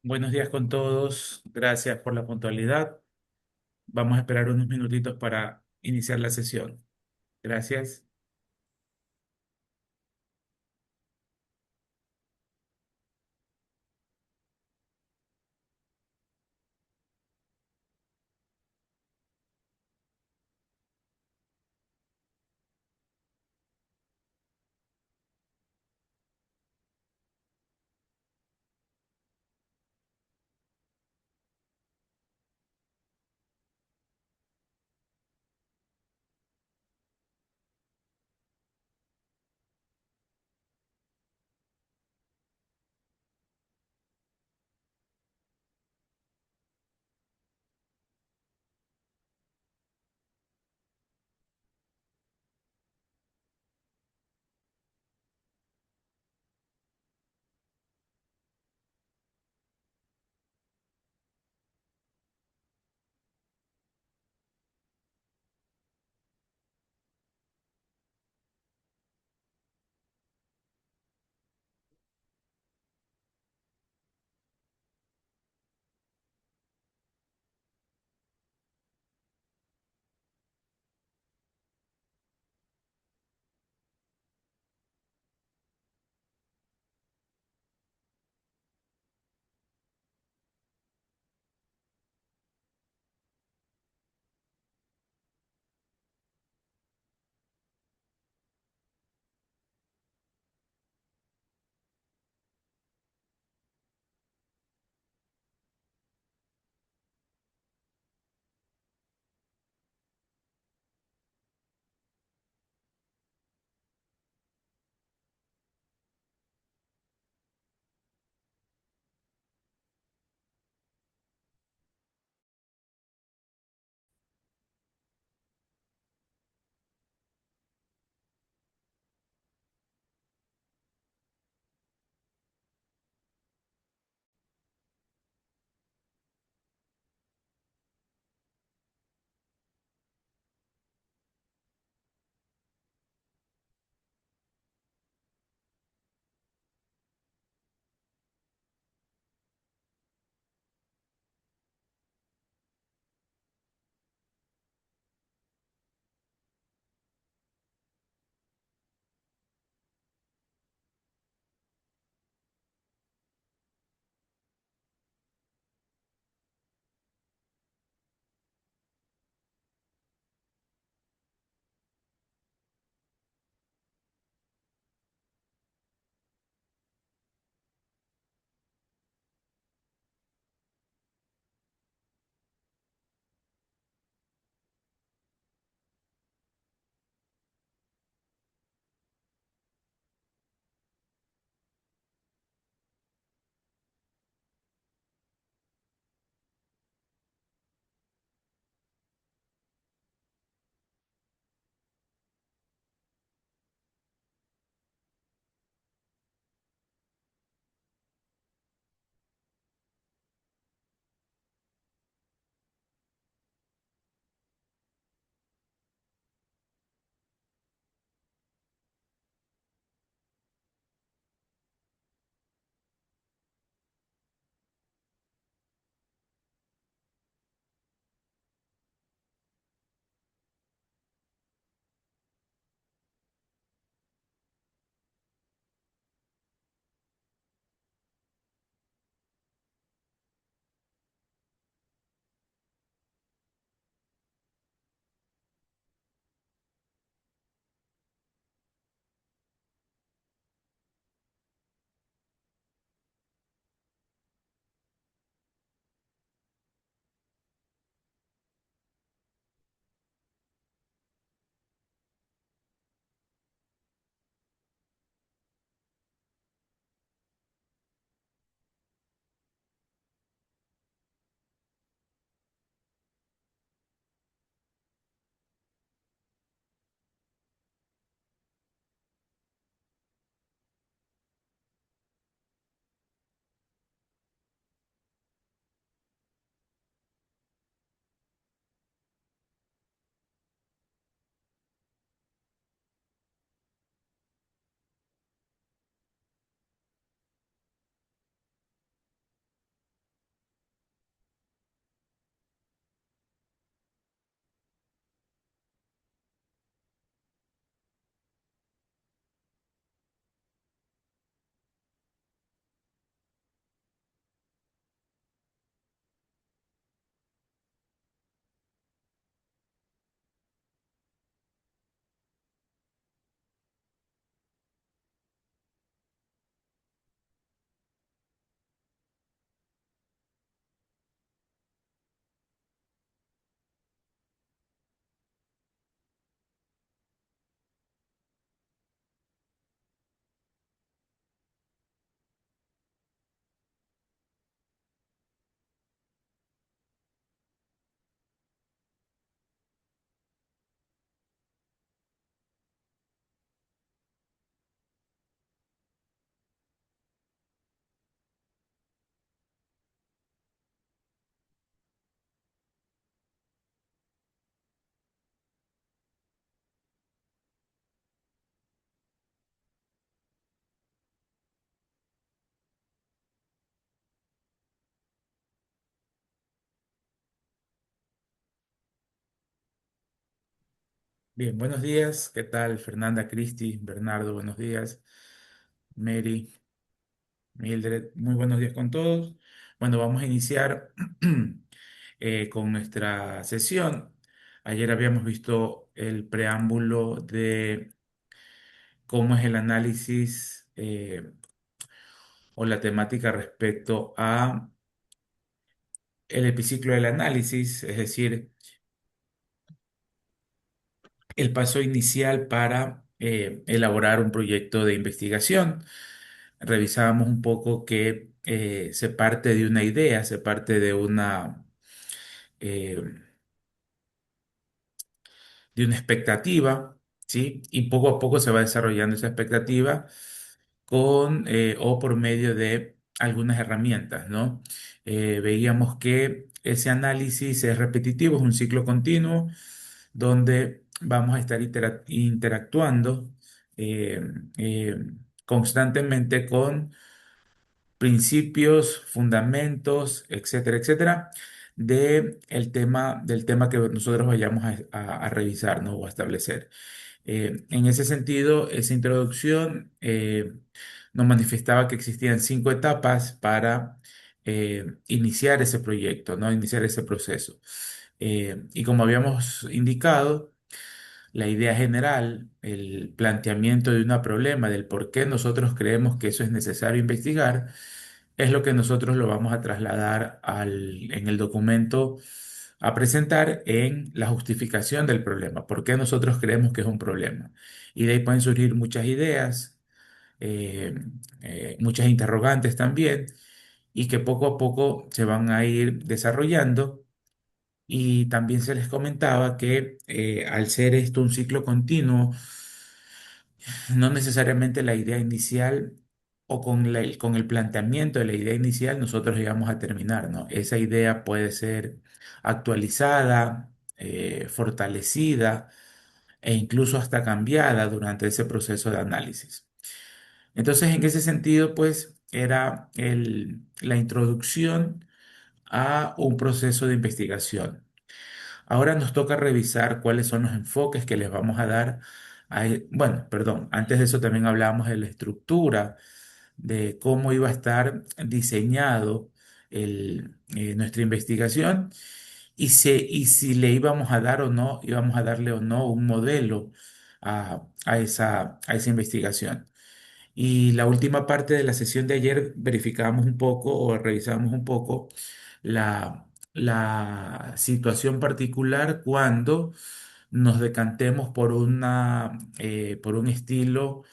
Buenos días con todos. Gracias por la puntualidad. Vamos a esperar unos minutitos para iniciar la sesión. Gracias. Bien, buenos días. ¿Qué tal, Fernanda, Cristi, Bernardo? Buenos días. Mary, Mildred, muy buenos días con todos. Bueno, vamos a iniciar con nuestra sesión. Ayer habíamos visto el preámbulo de cómo es el análisis o la temática respecto a el epiciclo del análisis, es decir, el paso inicial para elaborar un proyecto de investigación. Revisábamos un poco que se parte de una idea, se parte eh, de una expectativa, ¿sí? Y poco a poco se va desarrollando esa expectativa con o por medio de algunas herramientas, ¿no? Veíamos que ese análisis es repetitivo, es un ciclo continuo donde vamos a estar interactuando eh, eh, constantemente con principios, fundamentos, etcétera, etcétera, del tema que nosotros vayamos a revisar, ¿no? O a establecer. En ese sentido, esa introducción nos manifestaba que existían 5 etapas para iniciar ese proyecto, ¿no? Iniciar ese proceso. Y como habíamos indicado, la idea general, el planteamiento de un problema, del por qué nosotros creemos que eso es necesario investigar, es lo que nosotros lo vamos a trasladar en el documento a presentar en la justificación del problema. ¿Por qué nosotros creemos que es un problema? Y de ahí pueden surgir muchas ideas, eh, muchas interrogantes también, y que poco a poco se van a ir desarrollando. Y también se les comentaba que al ser esto un ciclo continuo, no necesariamente la idea inicial o con el planteamiento de la idea inicial nosotros llegamos a terminar, ¿no? Esa idea puede ser actualizada, fortalecida e incluso hasta cambiada durante ese proceso de análisis. Entonces, en ese sentido, pues era la introducción a un proceso de investigación. Ahora nos toca revisar cuáles son los enfoques que les vamos a dar. Bueno, perdón, antes de eso también hablábamos de la estructura, de cómo iba a estar diseñado nuestra investigación y si le íbamos a dar o no, íbamos a darle o no un modelo a esa investigación. Y la última parte de la sesión de ayer verificábamos un poco o revisábamos un poco la situación particular cuando nos decantemos por un estilo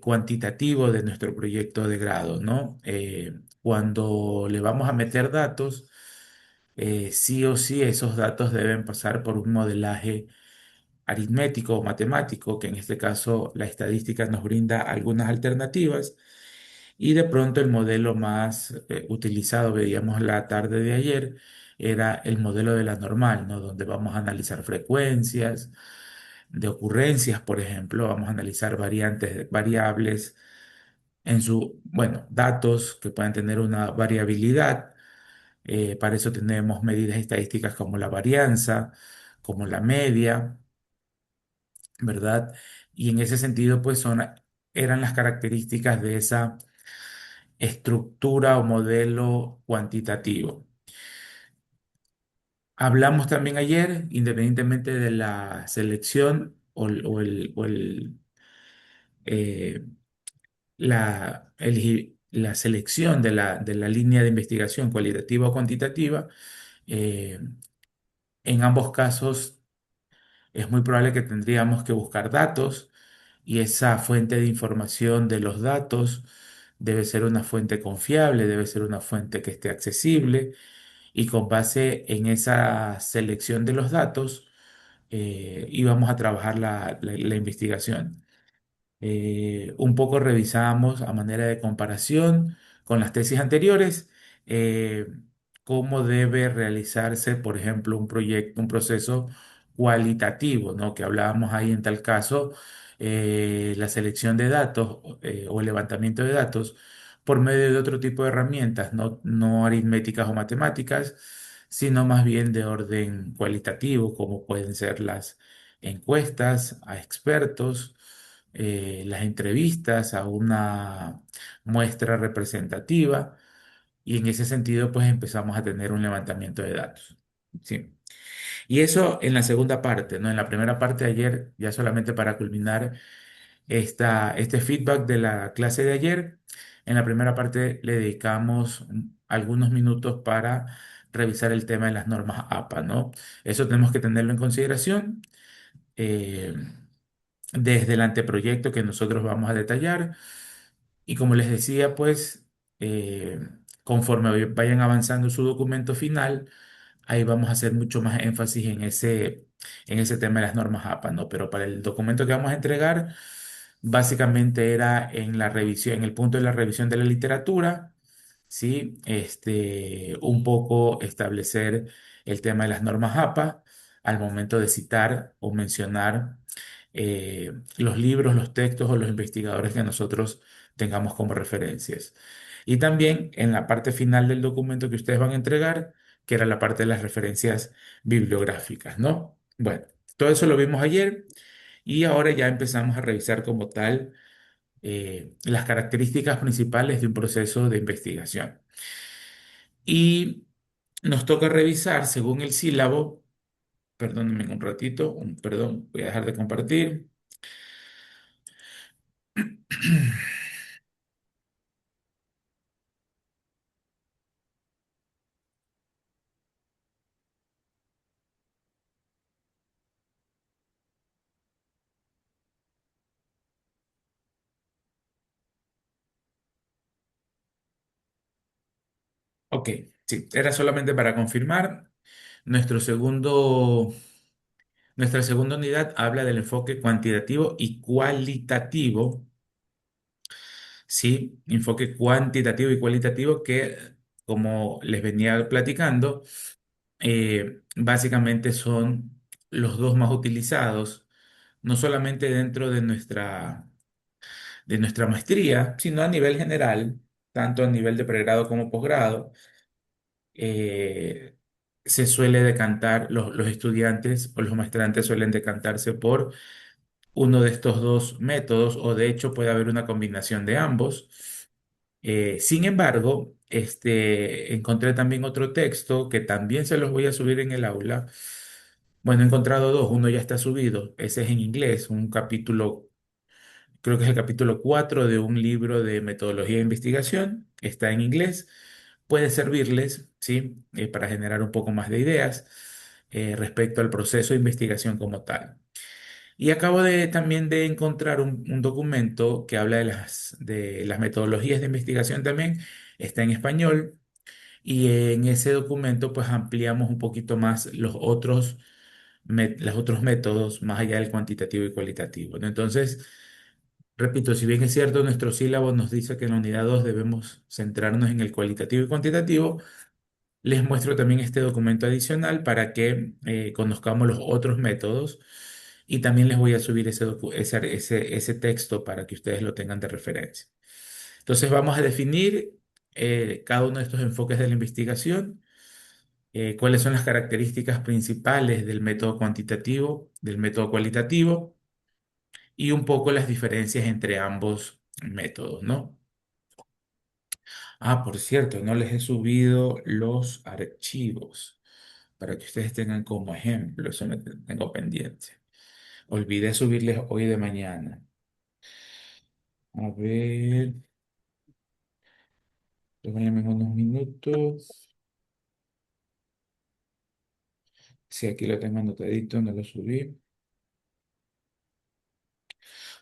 cuantitativo de nuestro proyecto de grado, ¿no? Cuando le vamos a meter datos, sí o sí esos datos deben pasar por un modelaje aritmético o matemático, que en este caso la estadística nos brinda algunas alternativas, y de pronto el modelo más utilizado, veíamos la tarde de ayer, era el modelo de la normal, ¿no? Donde vamos a analizar frecuencias de ocurrencias, por ejemplo, vamos a analizar variables bueno, datos que puedan tener una variabilidad. Para eso tenemos medidas estadísticas como la varianza, como la media, ¿verdad? Y en ese sentido, pues eran las características de esa estructura o modelo cuantitativo. Hablamos también ayer, independientemente de la selección eh, la selección de la línea de investigación cualitativa o cuantitativa, eh, en ambos casos es muy probable que tendríamos que buscar datos y esa fuente de información de los datos debe ser una fuente confiable, debe ser una fuente que esté accesible y con base en esa selección de los datos íbamos a trabajar la investigación. Un poco revisamos a manera de comparación con las tesis anteriores eh, cómo debe realizarse, por ejemplo, un proyecto, un proceso cualitativo, ¿no? Que hablábamos ahí en tal caso, la selección de datos o el levantamiento de datos por medio de otro tipo de herramientas, no aritméticas o matemáticas, sino más bien de orden cualitativo, como pueden ser encuestas a expertos, las entrevistas a una muestra representativa y en ese sentido pues empezamos a tener un levantamiento de datos. Sí. Y eso en la segunda parte, ¿no? En la primera parte de ayer, ya solamente para culminar este feedback de la clase de ayer, en la primera parte le dedicamos algunos minutos para revisar el tema de las normas APA, ¿no? Eso tenemos que tenerlo en consideración eh, desde el anteproyecto que nosotros vamos a detallar. Y como les decía, pues, eh, conforme vayan avanzando su documento final, ahí vamos a hacer mucho más énfasis en ese tema de las normas APA, ¿no? Pero para el documento que vamos a entregar, básicamente era en la revisión, en el punto de la revisión de la literatura, ¿sí? Un poco establecer el tema de las normas APA al momento de citar o mencionar los libros, los textos o los investigadores que nosotros tengamos como referencias. Y también en la parte final del documento que ustedes van a entregar, que era la parte de las referencias bibliográficas, ¿no? Bueno, todo eso lo vimos ayer y ahora ya empezamos a revisar como tal las características principales de un proceso de investigación. Y nos toca revisar según el sílabo, perdónenme un ratito, perdón, voy a dejar de compartir. Ok, sí, era solamente para confirmar. Nuestro segundo, Nuestra segunda unidad habla del enfoque cuantitativo y cualitativo, ¿sí? Enfoque cuantitativo y cualitativo que, como les venía platicando, básicamente son los dos más utilizados, no solamente dentro de nuestra maestría, sino a nivel general, tanto a nivel de pregrado como posgrado. eh, Se suele decantar, los estudiantes o los maestrantes suelen decantarse por uno de estos dos métodos, o de hecho puede haber una combinación de ambos. Sin embargo, encontré también otro texto que también se los voy a subir en el aula. Bueno, he encontrado dos, uno ya está subido, ese es en inglés, un capítulo, creo que es el capítulo 4 de un libro de metodología de investigación, está en inglés, puede servirles, ¿sí? Para generar un poco más de ideas respecto al proceso de investigación como tal. Y acabo también de encontrar un documento que habla de las metodologías de investigación también, está en español, y en ese documento pues ampliamos un poquito más los otros métodos más allá del cuantitativo y cualitativo, ¿no? Entonces, repito, si bien es cierto, nuestro sílabo nos dice que en la unidad 2 debemos centrarnos en el cualitativo y cuantitativo, les muestro también este documento adicional para que conozcamos los otros métodos y también les voy a subir ese texto para que ustedes lo tengan de referencia. Entonces vamos a definir cada uno de estos enfoques de la investigación, cuáles son las características principales del método cuantitativo, del método cualitativo y un poco las diferencias entre ambos métodos, ¿no? Ah, por cierto, no les he subido los archivos para que ustedes tengan como ejemplo, eso me tengo pendiente. Olvidé subirles hoy de mañana. A ver, déjenme unos minutos. Sí, aquí lo tengo anotadito, no lo subí.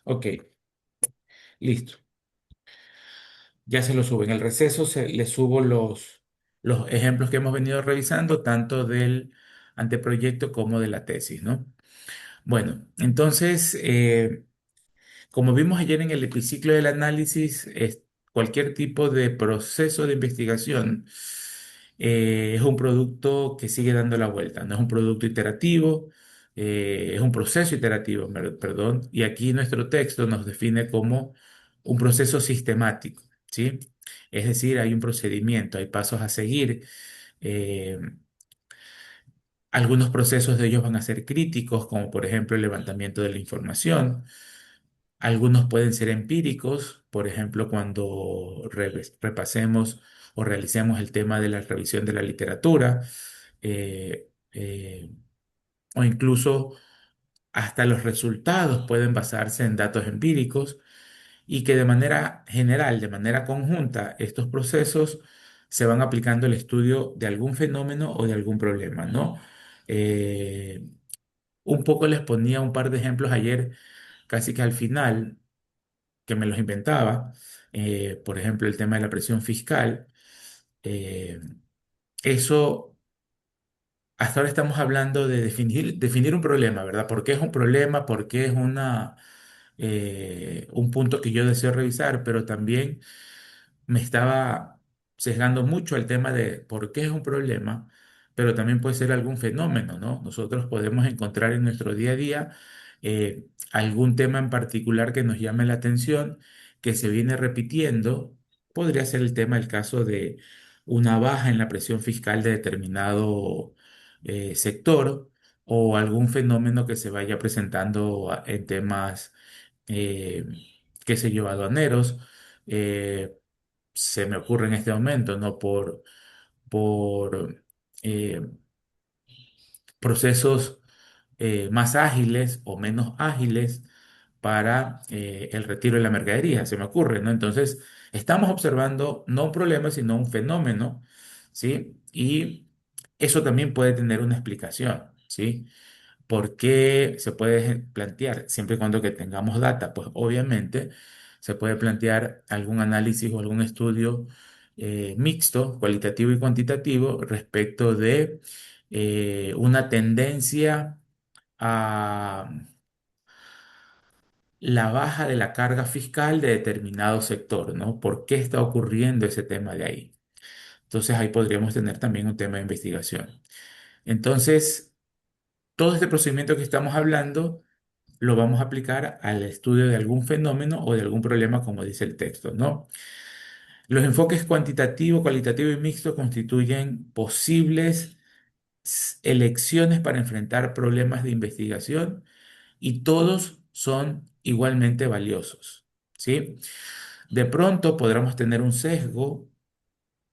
Ok, listo. Ya se lo subo. En el receso les subo los ejemplos que hemos venido revisando, tanto del anteproyecto como de la tesis, ¿no? Bueno, entonces, como vimos ayer en el epiciclo del análisis, cualquier tipo de proceso de investigación es un producto que sigue dando la vuelta, no es un producto iterativo, es un proceso iterativo, perdón, y aquí nuestro texto nos define como un proceso sistemático, ¿sí? Es decir, hay un procedimiento, hay pasos a seguir. eh, Algunos procesos de ellos van a ser críticos, como por ejemplo el levantamiento de la información. Algunos pueden ser empíricos, por ejemplo, cuando repasemos o realicemos el tema de la revisión de la literatura, eh, eh, o incluso hasta los resultados pueden basarse en datos empíricos y que de manera general, de manera conjunta, estos procesos se van aplicando al estudio de algún fenómeno o de algún problema, ¿no? Eh, un poco les ponía un par de ejemplos ayer, casi que al final, que me los inventaba. Por ejemplo, el tema de la presión fiscal. Eh, eso, hasta ahora estamos hablando de definir un problema, ¿verdad? ¿Por qué es un problema? ¿Por qué es un punto que yo deseo revisar? Pero también me estaba sesgando mucho el tema de por qué es un problema, pero también puede ser algún fenómeno, ¿no? Nosotros podemos encontrar en nuestro día a día algún tema en particular que nos llame la atención, que se viene repitiendo. Podría ser el tema, el caso de una baja en la presión fiscal de determinado sector o algún fenómeno que se vaya presentando en temas, eh, qué sé yo, aduaneros. eh, Se me ocurre en este momento, ¿no? Por eh, procesos más ágiles o menos ágiles para el retiro de la mercadería, se me ocurre, ¿no? Entonces, estamos observando no un problema, sino un fenómeno, ¿sí? Y eso también puede tener una explicación, ¿sí? ¿Por qué se puede plantear? Siempre y cuando que tengamos data, pues obviamente se puede plantear algún análisis o algún estudio mixto, cualitativo y cuantitativo, respecto de una tendencia a la baja de la carga fiscal de determinado sector, ¿no? ¿Por qué está ocurriendo ese tema de ahí? Entonces ahí podríamos tener también un tema de investigación. Entonces, todo este procedimiento que estamos hablando lo vamos a aplicar al estudio de algún fenómeno o de algún problema, como dice el texto, ¿no? Los enfoques cuantitativo, cualitativo y mixto constituyen posibles elecciones para enfrentar problemas de investigación y todos son igualmente valiosos, ¿sí? De pronto podremos tener un sesgo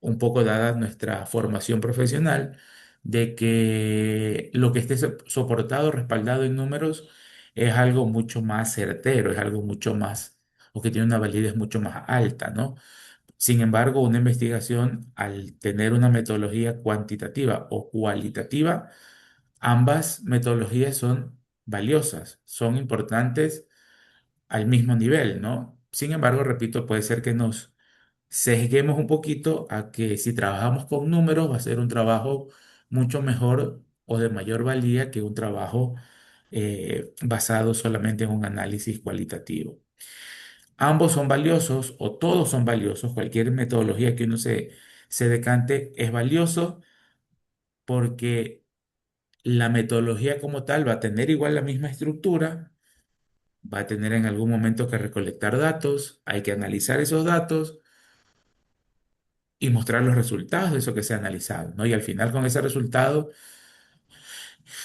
un poco dada nuestra formación profesional, de que lo que esté soportado, respaldado en números, es algo mucho más certero, es algo mucho más, o que tiene una validez mucho más alta, ¿no? Sin embargo, una investigación, al tener una metodología cuantitativa o cualitativa, ambas metodologías son valiosas, son importantes al mismo nivel, ¿no? Sin embargo, repito, puede ser que nos sesguemos un poquito a que si trabajamos con números va a ser un trabajo mucho mejor o de mayor valía que un trabajo basado solamente en un análisis cualitativo. Ambos son valiosos o todos son valiosos, cualquier metodología que uno se decante es valioso porque la metodología como tal va a tener igual la misma estructura, va a tener en algún momento que recolectar datos, hay que analizar esos datos y mostrar los resultados de eso que se ha analizado, ¿no? Y al final con ese resultado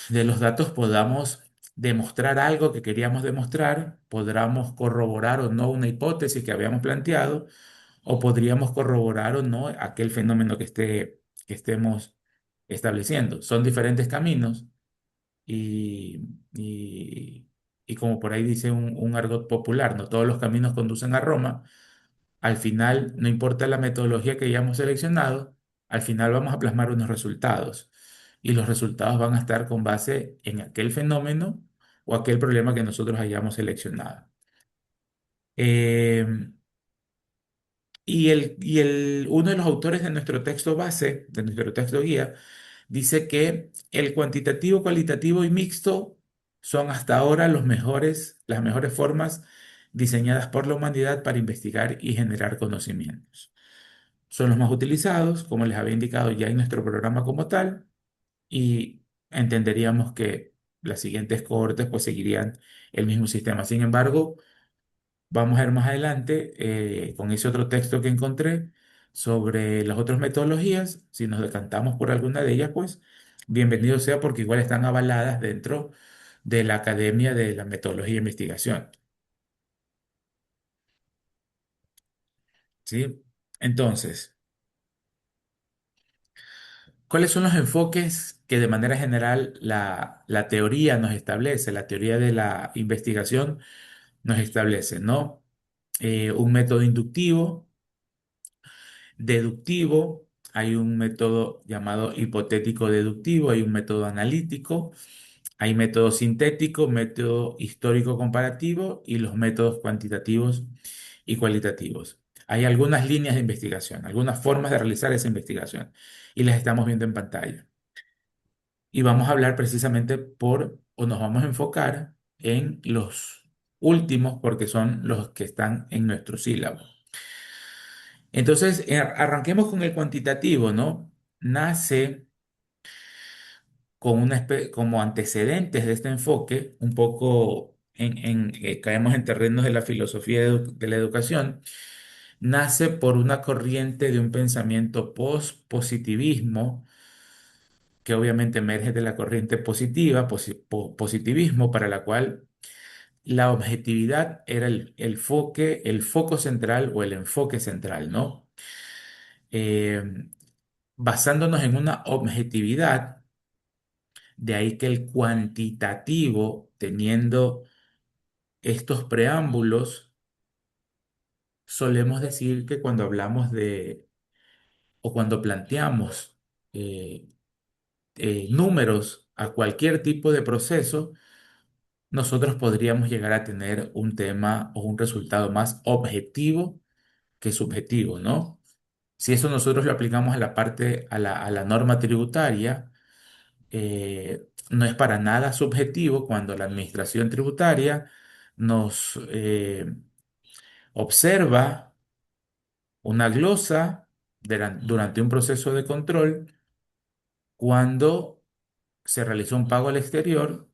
de los datos podamos demostrar algo que queríamos demostrar, podamos corroborar o no una hipótesis que habíamos planteado, o podríamos corroborar o no aquel fenómeno que estemos estableciendo. Son diferentes caminos y, y, y como por ahí dice un argot popular, no todos los caminos conducen a Roma. Al final, no importa la metodología que hayamos seleccionado, al final vamos a plasmar unos resultados y los resultados van a estar con base en aquel fenómeno o aquel problema que nosotros hayamos seleccionado. Eh, uno de los autores de nuestro texto base, de nuestro texto guía, dice que el cuantitativo, cualitativo y mixto son hasta ahora las mejores formas diseñadas por la humanidad para investigar y generar conocimientos. Son los más utilizados, como les había indicado ya en nuestro programa como tal, y entenderíamos que las siguientes cohortes pues seguirían el mismo sistema. Sin embargo, vamos a ver más adelante con ese otro texto que encontré sobre las otras metodologías, si nos decantamos por alguna de ellas, pues bienvenido sea porque igual están avaladas dentro de la Academia de la Metodología de Investigación, ¿sí? Entonces, ¿cuáles son los enfoques que de manera general la teoría nos establece, la teoría de la investigación nos establece, ¿no? Un método inductivo, deductivo, hay un método llamado hipotético deductivo, hay un método analítico, hay método sintético, método histórico comparativo y los métodos cuantitativos y cualitativos. Hay algunas líneas de investigación, algunas formas de realizar esa investigación y las estamos viendo en pantalla. Y vamos a hablar precisamente o nos vamos a enfocar en los últimos porque son los que están en nuestro sílabo. Entonces, arranquemos con el cuantitativo, ¿no? Nace con como antecedentes de este enfoque, un poco caemos en terrenos de la filosofía de la educación, nace por una corriente de un pensamiento post-positivismo, que obviamente emerge de la corriente positiva, positivismo, para la cual la objetividad era el foco central o el enfoque central, ¿no? Eh, Basándonos en una objetividad, de ahí que el cuantitativo, teniendo estos preámbulos, solemos decir que cuando hablamos o cuando planteamos eh, números a cualquier tipo de proceso, nosotros podríamos llegar a tener un tema o un resultado más objetivo que subjetivo, ¿no? Si eso nosotros lo aplicamos a la parte, a la norma tributaria, no es para nada subjetivo cuando la administración tributaria nos observa una glosa durante un proceso de control cuando se realizó un pago al exterior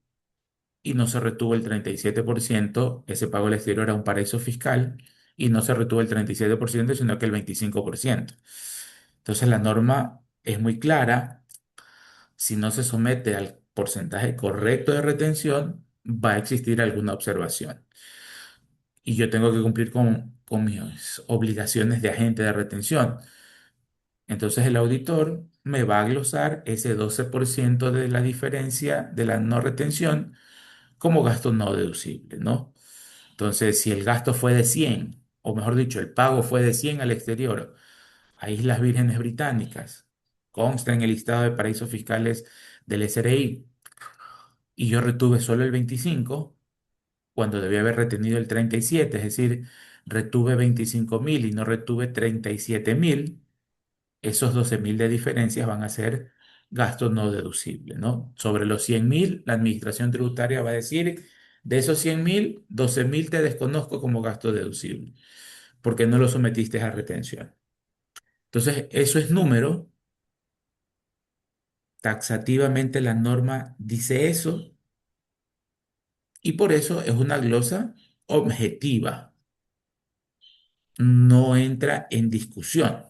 y no se retuvo el 37%. Ese pago al exterior era un paraíso fiscal y no se retuvo el 37%, sino que el 25%. Entonces la norma es muy clara. Si no se somete al porcentaje correcto de retención, va a existir alguna observación. Y yo tengo que cumplir con mis obligaciones de agente de retención. Entonces el auditor me va a glosar ese 12% de la diferencia de la no retención como gasto no deducible, ¿no? Entonces, si el gasto fue de 100, o mejor dicho, el pago fue de 100 al exterior, a Islas Vírgenes Británicas, consta en el listado de paraísos fiscales del SRI, y yo retuve solo el 25, cuando debía haber retenido el 37, es decir, retuve 25.000 y no retuve 37.000, esos 12.000 de diferencias van a ser gasto no deducible, ¿no? Sobre los 100.000, la administración tributaria va a decir, de esos 100.000, 12.000 te desconozco como gasto deducible, porque no lo sometiste a retención. Entonces, eso es número, taxativamente la norma dice eso, y por eso es una glosa objetiva, no entra en discusión.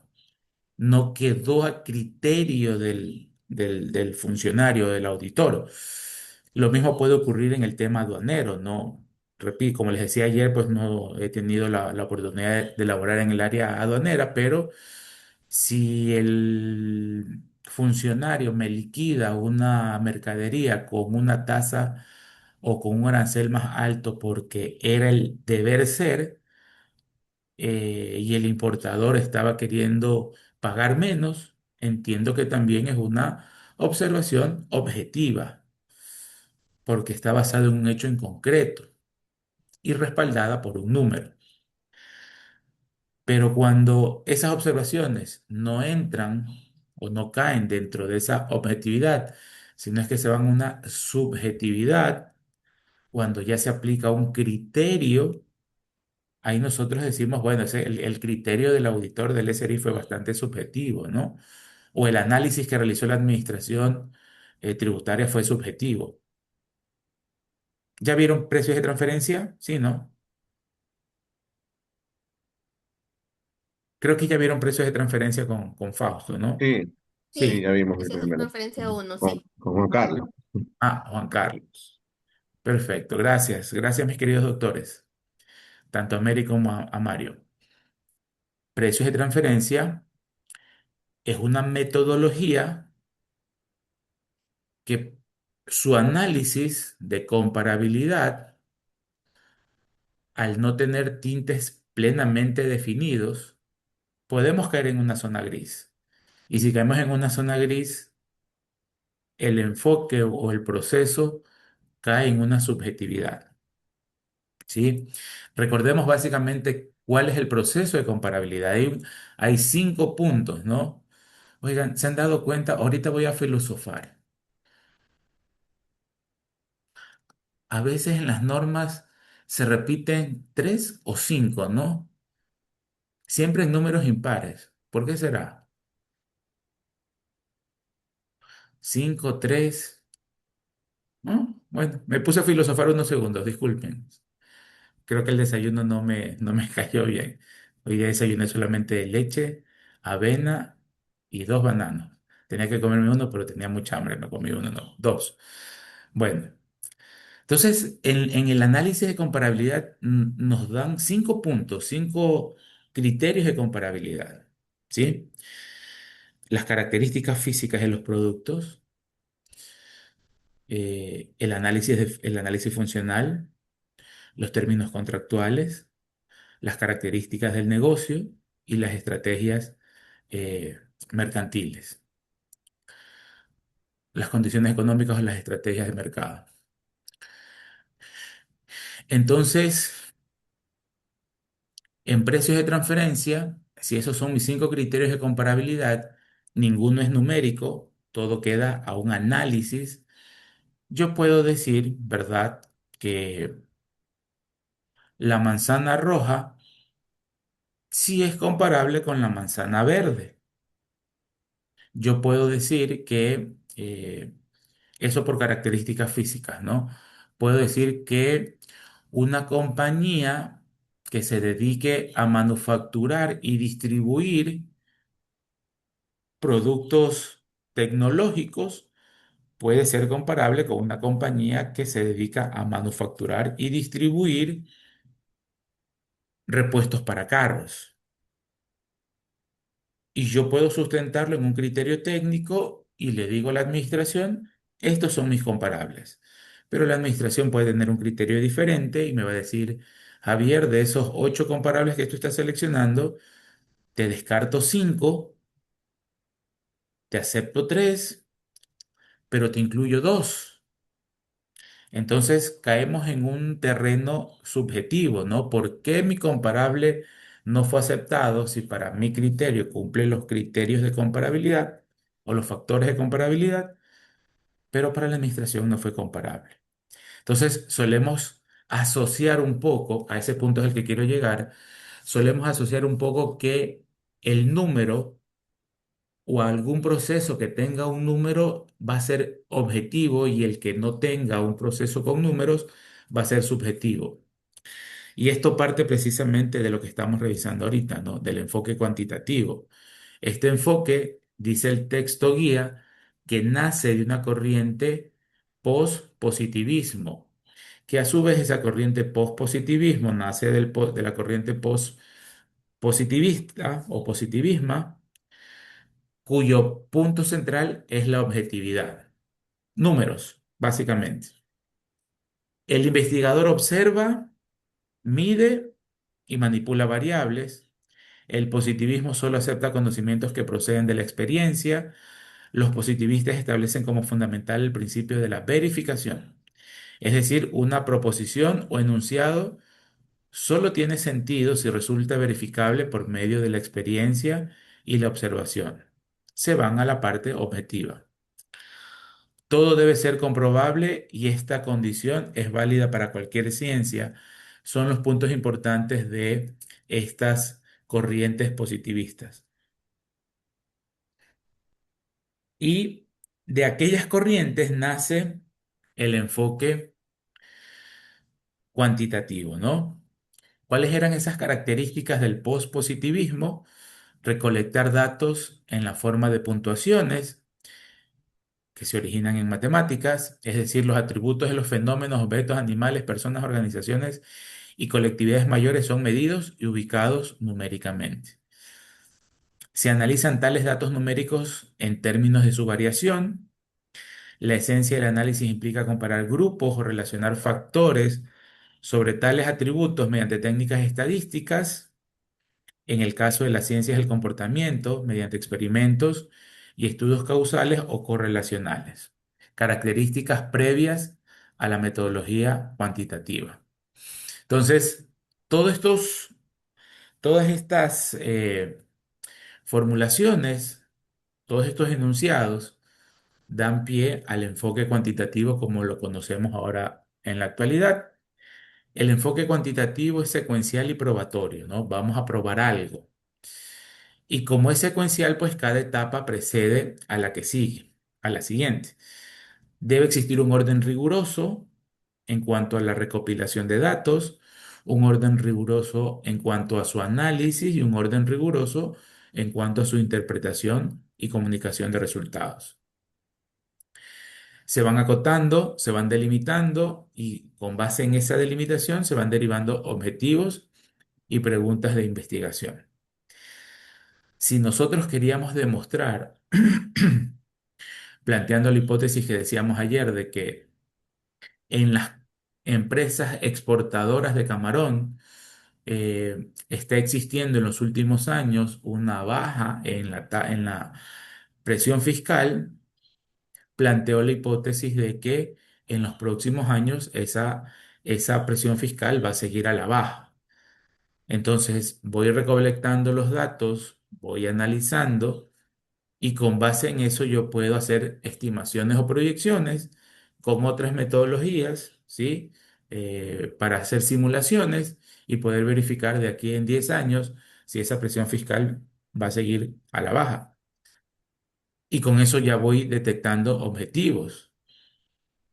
No quedó a criterio del funcionario, del auditor. Lo mismo puede ocurrir en el tema aduanero, ¿no? Repito, como les decía ayer, pues no he tenido la oportunidad de laborar en el área aduanera, pero si el funcionario me liquida una mercadería con una tasa o con un arancel más alto porque era el deber ser, y el importador estaba queriendo pagar menos, entiendo que también es una observación objetiva, porque está basada en un hecho en concreto y respaldada por un número. Pero cuando esas observaciones no entran o no caen dentro de esa objetividad, sino es que se van a una subjetividad, cuando ya se aplica un criterio. Ahí nosotros decimos, bueno, el criterio del auditor del SRI fue bastante subjetivo, ¿no? O el análisis que realizó la administración tributaria fue subjetivo. ¿Ya vieron precios de transferencia? Sí, ¿no? Creo que ya vieron precios de transferencia con Fausto, ¿no? Sí, Sí, Sí. ya vimos el esa es primero. referencia uno, Con, sí. con Juan Carlos. Juan Carlos. Perfecto, gracias. Gracias, mis queridos doctores, tanto a Mary como a Mario. Precios de transferencia es una metodología que su análisis de comparabilidad, al no tener tintes plenamente definidos, podemos caer en una zona gris. Y si caemos en una zona gris, el enfoque o el proceso cae en una subjetividad, ¿sí? Recordemos básicamente cuál es el proceso de comparabilidad. Hay 5 puntos, ¿no? Oigan, ¿se han dado cuenta? Ahorita voy a filosofar. A veces en las normas se repiten 3 o 5, ¿no? Siempre en números impares. ¿Por qué será? 5, 3. ¿No? Bueno, me puse a filosofar unos segundos, disculpen. Creo que el desayuno no me cayó bien. Hoy día desayuné solamente leche, avena y 2 bananos. Tenía que comerme uno, pero tenía mucha hambre, no comí uno, no, dos. Bueno, entonces en el análisis de comparabilidad nos dan 5 puntos, 5 criterios de comparabilidad, ¿sí? Las características físicas de los productos, el análisis funcional, los términos contractuales, las características del negocio y las estrategias eh, mercantiles, las condiciones económicas o las estrategias de mercado. Entonces, en precios de transferencia, si esos son mis 5 criterios de comparabilidad, ninguno es numérico, todo queda a un análisis. Yo puedo decir, ¿verdad?, que la manzana roja sí es comparable con la manzana verde. Yo puedo decir que eso por características físicas, ¿no? Puedo decir que una compañía que se dedique a manufacturar y distribuir productos tecnológicos puede ser comparable con una compañía que se dedica a manufacturar y distribuir repuestos para carros. Y yo puedo sustentarlo en un criterio técnico y le digo a la administración, estos son mis comparables. Pero la administración puede tener un criterio diferente y me va a decir, Javier, de esos 8 comparables que tú estás seleccionando, te descarto 5, te acepto 3, pero te incluyo 2. Entonces caemos en un terreno subjetivo, ¿no? ¿Por qué mi comparable no fue aceptado si para mi criterio cumple los criterios de comparabilidad o los factores de comparabilidad, pero para la administración no fue comparable? Entonces solemos asociar un poco, a ese punto es el que quiero llegar, solemos asociar un poco que el número o algún proceso que tenga un número va a ser objetivo y el que no tenga un proceso con números va a ser subjetivo. Y esto parte precisamente de lo que estamos revisando ahorita, ¿no? Del enfoque cuantitativo. Este enfoque, dice el texto guía, que nace de una corriente post-positivismo, que a su vez esa corriente post-positivismo nace de la corriente post-positivista o positivismo, cuyo punto central es la objetividad. Números, básicamente. El investigador observa, mide y manipula variables. El positivismo solo acepta conocimientos que proceden de la experiencia. Los positivistas establecen como fundamental el principio de la verificación. Es decir, una proposición o enunciado solo tiene sentido si resulta verificable por medio de la experiencia y la observación. Se van a la parte objetiva. Todo debe ser comprobable y esta condición es válida para cualquier ciencia. Son los puntos importantes de estas corrientes positivistas. Y de aquellas corrientes nace el enfoque cuantitativo, ¿no? ¿Cuáles eran esas características del pospositivismo? recolectar datos en la forma de puntuaciones que se originan en matemáticas, es decir, los atributos de los fenómenos, objetos, animales, personas, organizaciones y colectividades mayores son medidos y ubicados numéricamente. Se analizan tales datos numéricos en términos de su variación. La esencia del análisis implica comparar grupos o relacionar factores sobre tales atributos mediante técnicas estadísticas, en el caso de las ciencias del comportamiento, mediante experimentos y estudios causales o correlacionales. Características previas a la metodología cuantitativa. Entonces, todos estos, todas estas formulaciones, todos estos enunciados, dan pie al enfoque cuantitativo como lo conocemos ahora en la actualidad. El enfoque cuantitativo es secuencial y probatorio, ¿no? Vamos a probar algo. Y como es secuencial, pues cada etapa precede a la que sigue, a la siguiente. Debe existir un orden riguroso en cuanto a la recopilación de datos, un orden riguroso en cuanto a su análisis y un orden riguroso en cuanto a su interpretación y comunicación de resultados. Se van acotando, se van delimitando y con base en esa delimitación se van derivando objetivos y preguntas de investigación. Si nosotros queríamos demostrar, planteando la hipótesis que decíamos ayer, de que en las empresas exportadoras de camarón está existiendo en los últimos años una baja en la presión fiscal, planteó la hipótesis de que en los próximos años esa presión fiscal va a seguir a la baja. Entonces voy recolectando los datos, voy analizando y con base en eso yo puedo hacer estimaciones o proyecciones con otras metodologías, ¿sí? Para hacer simulaciones y poder verificar de aquí en 10 años si esa presión fiscal va a seguir a la baja. Y con eso ya voy detectando objetivos,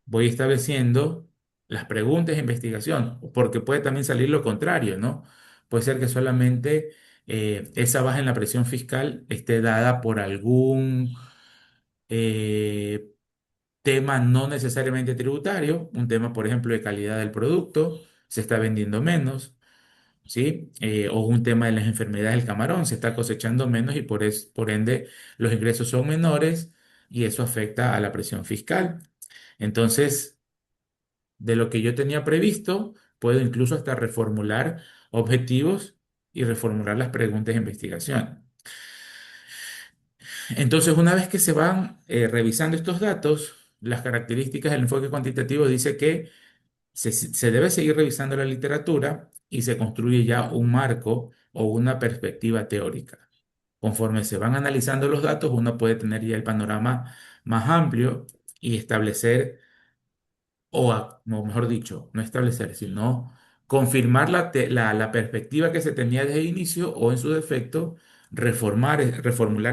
voy estableciendo las preguntas de investigación, porque puede también salir lo contrario, ¿no? Puede ser que solamente esa baja en la presión fiscal esté dada por algún eh, tema no necesariamente tributario, un tema, por ejemplo, de calidad del producto, se está vendiendo menos, ¿sí? O un tema de las enfermedades del camarón, se está cosechando menos y por ende los ingresos son menores y eso afecta a la presión fiscal. Entonces, de lo que yo tenía previsto, puedo incluso hasta reformular objetivos y reformular las preguntas de investigación. Entonces, una vez que se van revisando estos datos, las características del enfoque cuantitativo dice que se debe seguir revisando la literatura y se construye ya un marco o una perspectiva teórica. Conforme se van analizando los datos, uno puede tener ya el panorama más amplio y establecer o mejor dicho, no establecer, sino confirmar la perspectiva que se tenía desde el inicio o en su defecto, reformular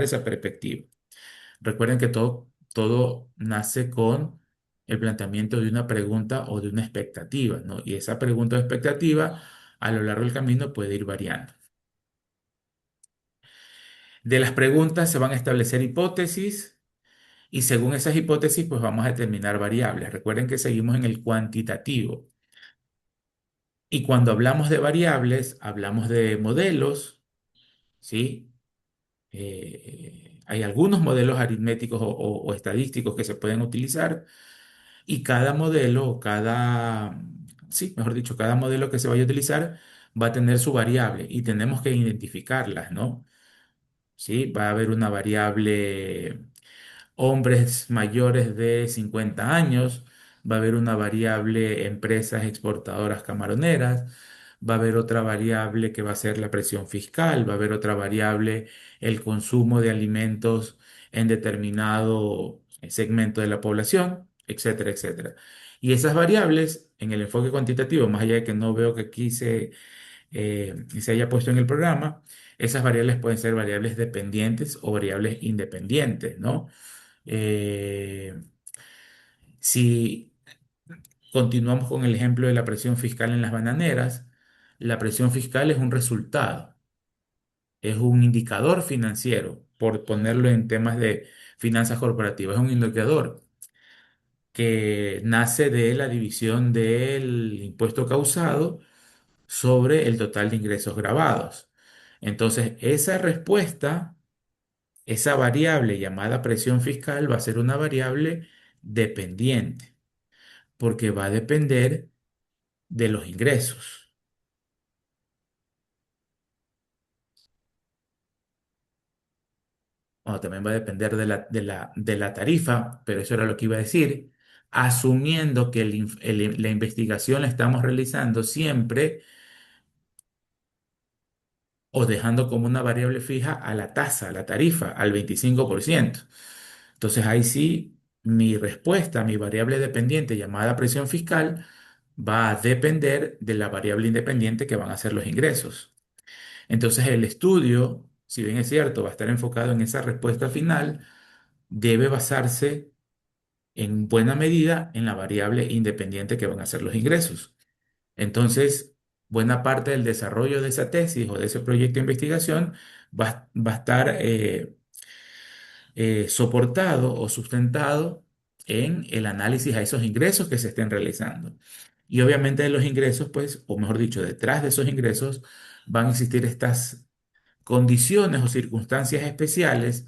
esa perspectiva. Recuerden que todo nace con el planteamiento de una pregunta o de una expectativa, ¿no? Y esa pregunta o expectativa a lo largo del camino puede ir variando. De las preguntas se van a establecer hipótesis y según esas hipótesis pues vamos a determinar variables. Recuerden que seguimos en el cuantitativo. Y cuando hablamos de variables, hablamos de modelos, ¿sí? Hay algunos modelos aritméticos o estadísticos que se pueden utilizar y cada modelo, sí, mejor dicho, cada modelo que se vaya a utilizar va a tener su variable y tenemos que identificarlas, ¿no? Sí, va a haber una variable hombres mayores de 50 años, va a haber una variable empresas exportadoras camaroneras, va a haber otra variable que va a ser la presión fiscal, va a haber otra variable el consumo de alimentos en determinado segmento de la población, etcétera, etcétera. Y esas variables en el enfoque cuantitativo, más allá de que no veo que aquí se haya puesto en el programa, esas variables pueden ser variables dependientes o variables independientes, ¿no? Eh, si continuamos con el ejemplo de la presión fiscal en las bananeras, la presión fiscal es un resultado. es un indicador financiero, por ponerlo en temas de finanzas corporativas, es un indicador que nace de la división del impuesto causado sobre el total de ingresos grabados. Entonces, esa respuesta, esa variable llamada presión fiscal va a ser una variable dependiente, porque va a depender de los ingresos. O también va a depender de la tarifa, pero eso era lo que iba a decir, asumiendo que la investigación la estamos realizando siempre o dejando como una variable fija a la tasa, a la tarifa, al 25%. Entonces ahí sí, mi respuesta, mi variable dependiente llamada presión fiscal, va a depender de la variable independiente que van a ser los ingresos. Entonces el estudio, si bien es cierto, va a estar enfocado en esa respuesta final, debe basarse en buena medida en la variable independiente que van a ser los ingresos. Entonces, buena parte del desarrollo de esa tesis o de ese proyecto de investigación va a estar soportado o sustentado en el análisis a esos ingresos que se estén realizando. Y obviamente de los ingresos, pues, o mejor dicho, detrás de esos ingresos van a existir estas condiciones o circunstancias especiales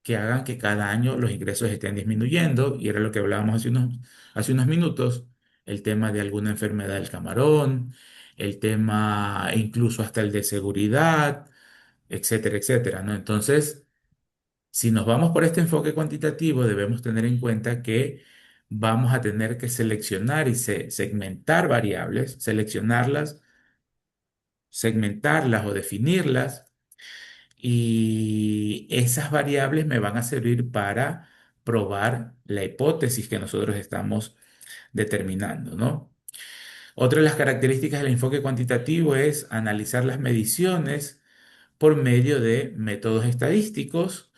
que hagan que cada año los ingresos estén disminuyendo, y era lo que hablábamos hace unos minutos, el tema de alguna enfermedad del camarón, el tema incluso hasta el de seguridad, etcétera, etcétera, ¿no? Entonces, si nos vamos por este enfoque cuantitativo, debemos tener en cuenta que vamos a tener que seleccionar y segmentar variables, seleccionarlas, segmentarlas o definirlas, y esas variables me van a servir para probar la hipótesis que nosotros estamos determinando, ¿no? Otra de las características del enfoque cuantitativo es analizar las mediciones por medio de eh, métodos estadísticos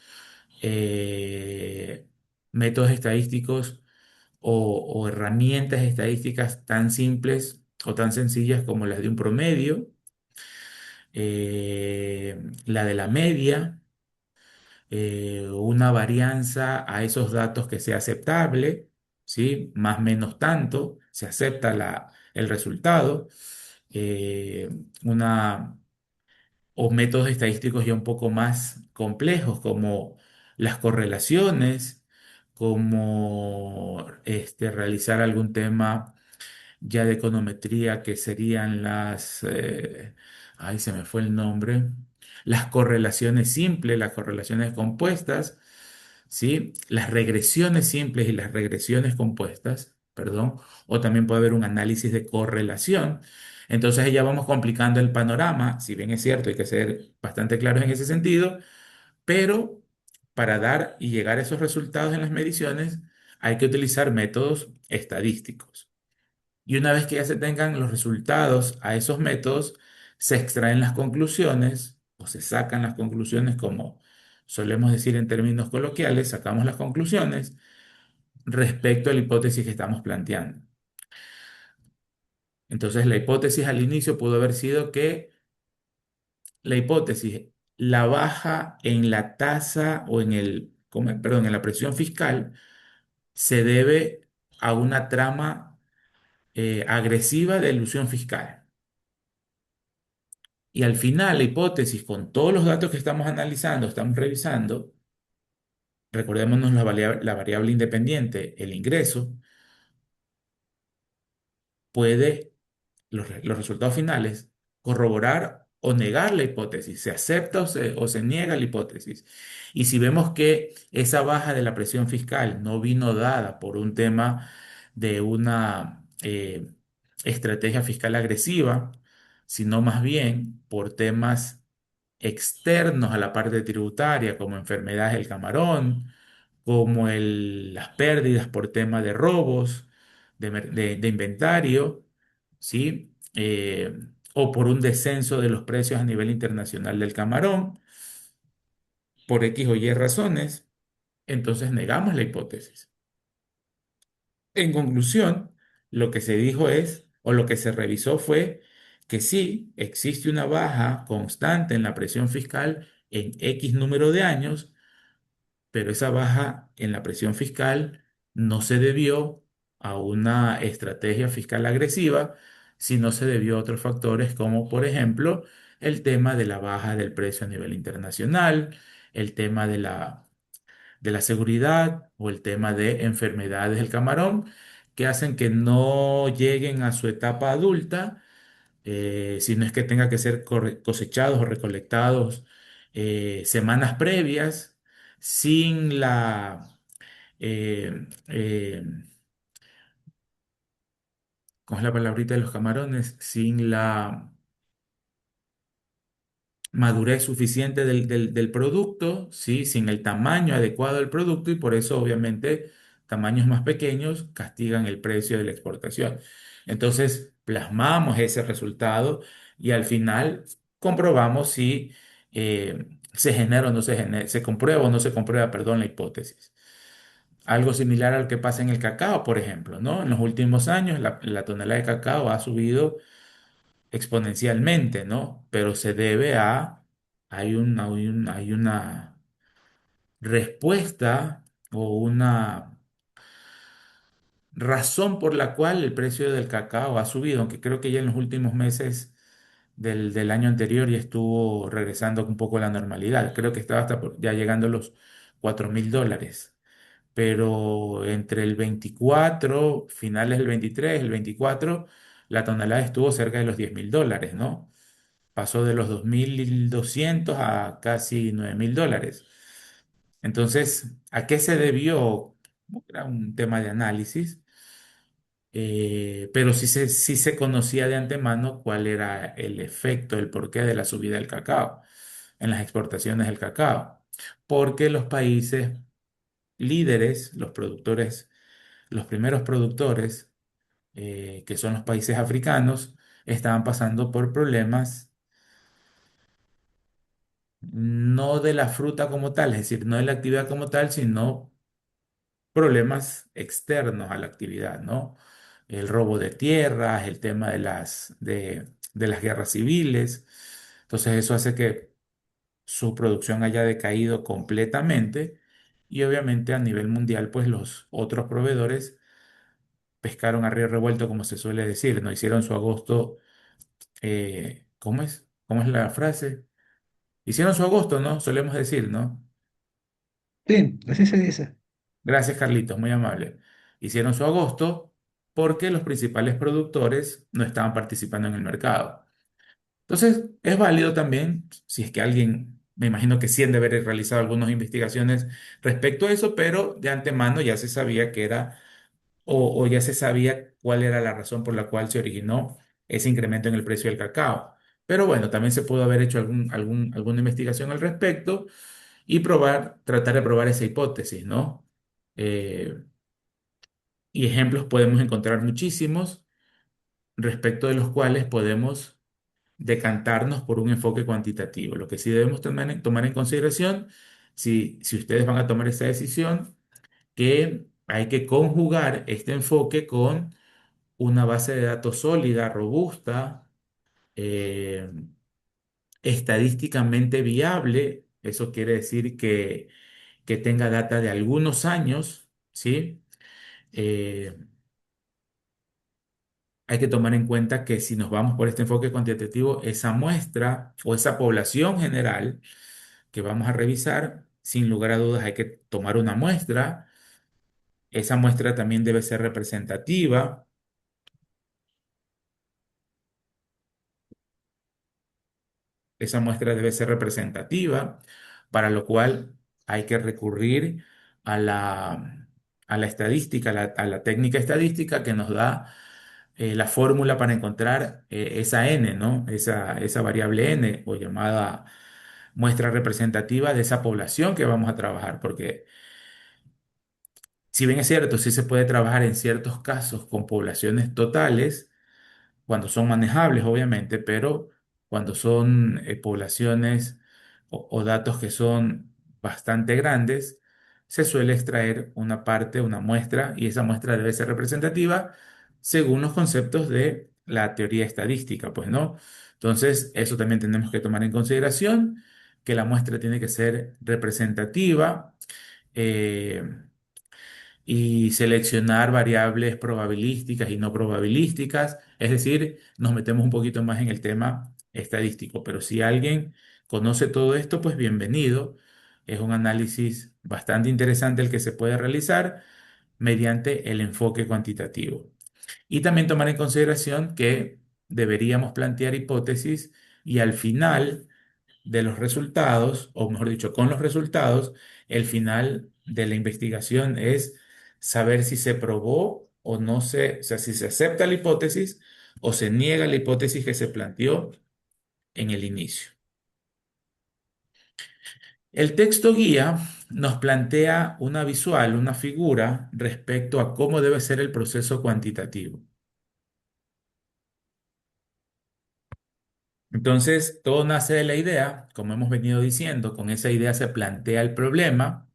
o herramientas estadísticas tan simples o tan sencillas como las de un promedio, la de la media, una varianza a esos datos que sea aceptable, ¿sí? Más o menos tanto, se acepta el resultado, eh, una, o métodos estadísticos ya un poco más complejos, como las correlaciones, como realizar algún tema ya de econometría que serían ay, se me fue el nombre, las correlaciones simples, las correlaciones compuestas, ¿sí? Las regresiones simples y las regresiones compuestas, perdón, o también puede haber un análisis de correlación. Entonces ya vamos complicando el panorama, si bien es cierto, hay que ser bastante claros en ese sentido, pero para dar y llegar a esos resultados en las mediciones hay que utilizar métodos estadísticos. Y una vez que ya se tengan los resultados a esos métodos, se extraen las conclusiones o se sacan las conclusiones, como solemos decir en términos coloquiales, sacamos las conclusiones respecto a la hipótesis que estamos planteando. Entonces, la hipótesis al inicio pudo haber sido que la hipótesis, la baja en la tasa o perdón, en la presión fiscal se debe a una trama agresiva de elusión fiscal. Y al final, la hipótesis, con todos los datos que estamos analizando, estamos revisando, recordémonos la variable independiente, el ingreso, puede, los resultados finales, corroborar o negar la hipótesis, se acepta o se niega la hipótesis. Y si vemos que esa baja de la presión fiscal no vino dada por un tema de una estrategia fiscal agresiva, sino más bien por temas externos a la parte tributaria, como enfermedades del camarón, como las pérdidas por tema de robos, de inventario, ¿sí? O por un descenso de los precios a nivel internacional del camarón, por X o Y razones, entonces negamos la hipótesis. En conclusión, lo que se dijo es, o lo que se revisó fue que sí existe una baja constante en la presión fiscal en X número de años, pero esa baja en la presión fiscal no se debió a una estrategia fiscal agresiva, sino se debió a otros factores como, por ejemplo, el tema de la baja del precio a nivel internacional, el tema de la seguridad o el tema de enfermedades del camarón, que hacen que no lleguen a su etapa adulta, si no es que tenga que ser cosechados o recolectados semanas previas, sin eh, eh, ¿cómo es la palabrita de los camarones? Sin la madurez suficiente del producto, ¿sí? Sin el tamaño adecuado del producto y por eso obviamente tamaños más pequeños castigan el precio de la exportación. Entonces plasmamos ese resultado y al final comprobamos si se genera o no se genera, se comprueba o no se comprueba, perdón, la hipótesis. Algo similar al que pasa en el cacao, por ejemplo, ¿no? En los últimos años la tonelada de cacao ha subido exponencialmente, ¿no? Pero se debe a, hay una respuesta o una razón por la cual el precio del cacao ha subido, aunque creo que ya en los últimos meses del año anterior ya estuvo regresando un poco a la normalidad. Creo que estaba hasta ya llegando a los $4.000. Pero entre el 24 finales del 23 el 24 la tonelada estuvo cerca de los $10.000, ¿no? Pasó de los 2.200 a casi $9.000. Entonces, ¿a qué se debió? Era un tema de análisis, pero sí se conocía de antemano cuál era el efecto, el porqué de la subida del cacao en las exportaciones del cacao. Porque los países líderes, los productores, los primeros productores, que son los países africanos, estaban pasando por problemas no de la fruta como tal, es decir, no de la actividad como tal, sino problemas externos a la actividad, ¿no? El robo de tierras, el tema de las guerras civiles. Entonces eso hace que su producción haya decaído completamente y obviamente a nivel mundial, pues los otros proveedores pescaron a río revuelto, como se suele decir, ¿no? Hicieron su agosto, ¿cómo es? ¿Cómo es la frase? Hicieron su agosto, ¿no? Solemos decir, ¿no? Sí, así se dice. Gracias, Carlitos, muy amable. Hicieron su agosto porque los principales productores no estaban participando en el mercado. Entonces, es válido también, si es que alguien, me imagino que sí han de haber realizado algunas investigaciones respecto a eso, pero de antemano ya se sabía que era, o ya se sabía cuál era la razón por la cual se originó ese incremento en el precio del cacao. Pero bueno, también se pudo haber hecho alguna investigación al respecto y tratar de probar esa hipótesis, ¿no? Eh, y ejemplos podemos encontrar muchísimos respecto de los cuales podemos decantarnos por un enfoque cuantitativo. Lo que sí debemos tomar en consideración, si ustedes van a tomar esa decisión, que hay que conjugar este enfoque con una base de datos sólida, robusta, eh, estadísticamente viable. Eso quiere decir que tenga data de algunos años, ¿sí? Eh, Hay que tomar en cuenta que si nos vamos por este enfoque cuantitativo, esa muestra o esa población general que vamos a revisar, sin lugar a dudas hay que tomar una muestra. Esa muestra también debe ser representativa. Esa muestra debe ser representativa, para lo cual hay que recurrir a a la estadística, a la técnica estadística que nos da la fórmula para encontrar esa n, ¿no? Esa variable n o llamada muestra representativa de esa población que vamos a trabajar, porque si bien es cierto, sí se puede trabajar en ciertos casos con poblaciones totales, cuando son manejables, obviamente, pero cuando son poblaciones o datos que son bastante grandes, se suele extraer una parte, una muestra, y esa muestra debe ser representativa según los conceptos de la teoría estadística, pues, ¿no? Entonces, eso también tenemos que tomar en consideración, que la muestra tiene que ser representativa. eh, y seleccionar variables probabilísticas y no probabilísticas. Es decir, nos metemos un poquito más en el tema estadístico, pero si alguien conoce todo esto, pues bienvenido. Es un análisis bastante interesante el que se puede realizar mediante el enfoque cuantitativo. Y también tomar en consideración que deberíamos plantear hipótesis y al final de los resultados, o mejor dicho, con los resultados, el final de la investigación es saber si se probó o no se, o sea, si se acepta la hipótesis o se niega la hipótesis que se planteó en el inicio. El texto guía nos plantea una visual, una figura respecto a cómo debe ser el proceso cuantitativo. Entonces, todo nace de la idea, como hemos venido diciendo, con esa idea se plantea el problema.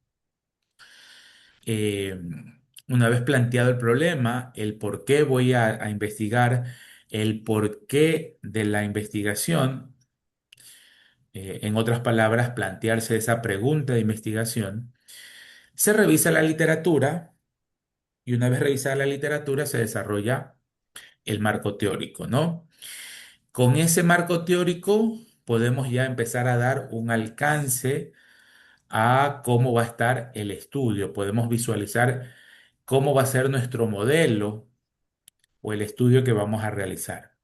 eh, una vez planteado el problema, el por qué voy a investigar, el porqué de la investigación, en otras palabras, plantearse esa pregunta de investigación, se revisa la literatura y una vez revisada la literatura se desarrolla el marco teórico, ¿no? Con ese marco teórico podemos ya empezar a dar un alcance a cómo va a estar el estudio, podemos visualizar cómo va a ser nuestro modelo o el estudio que vamos a realizar,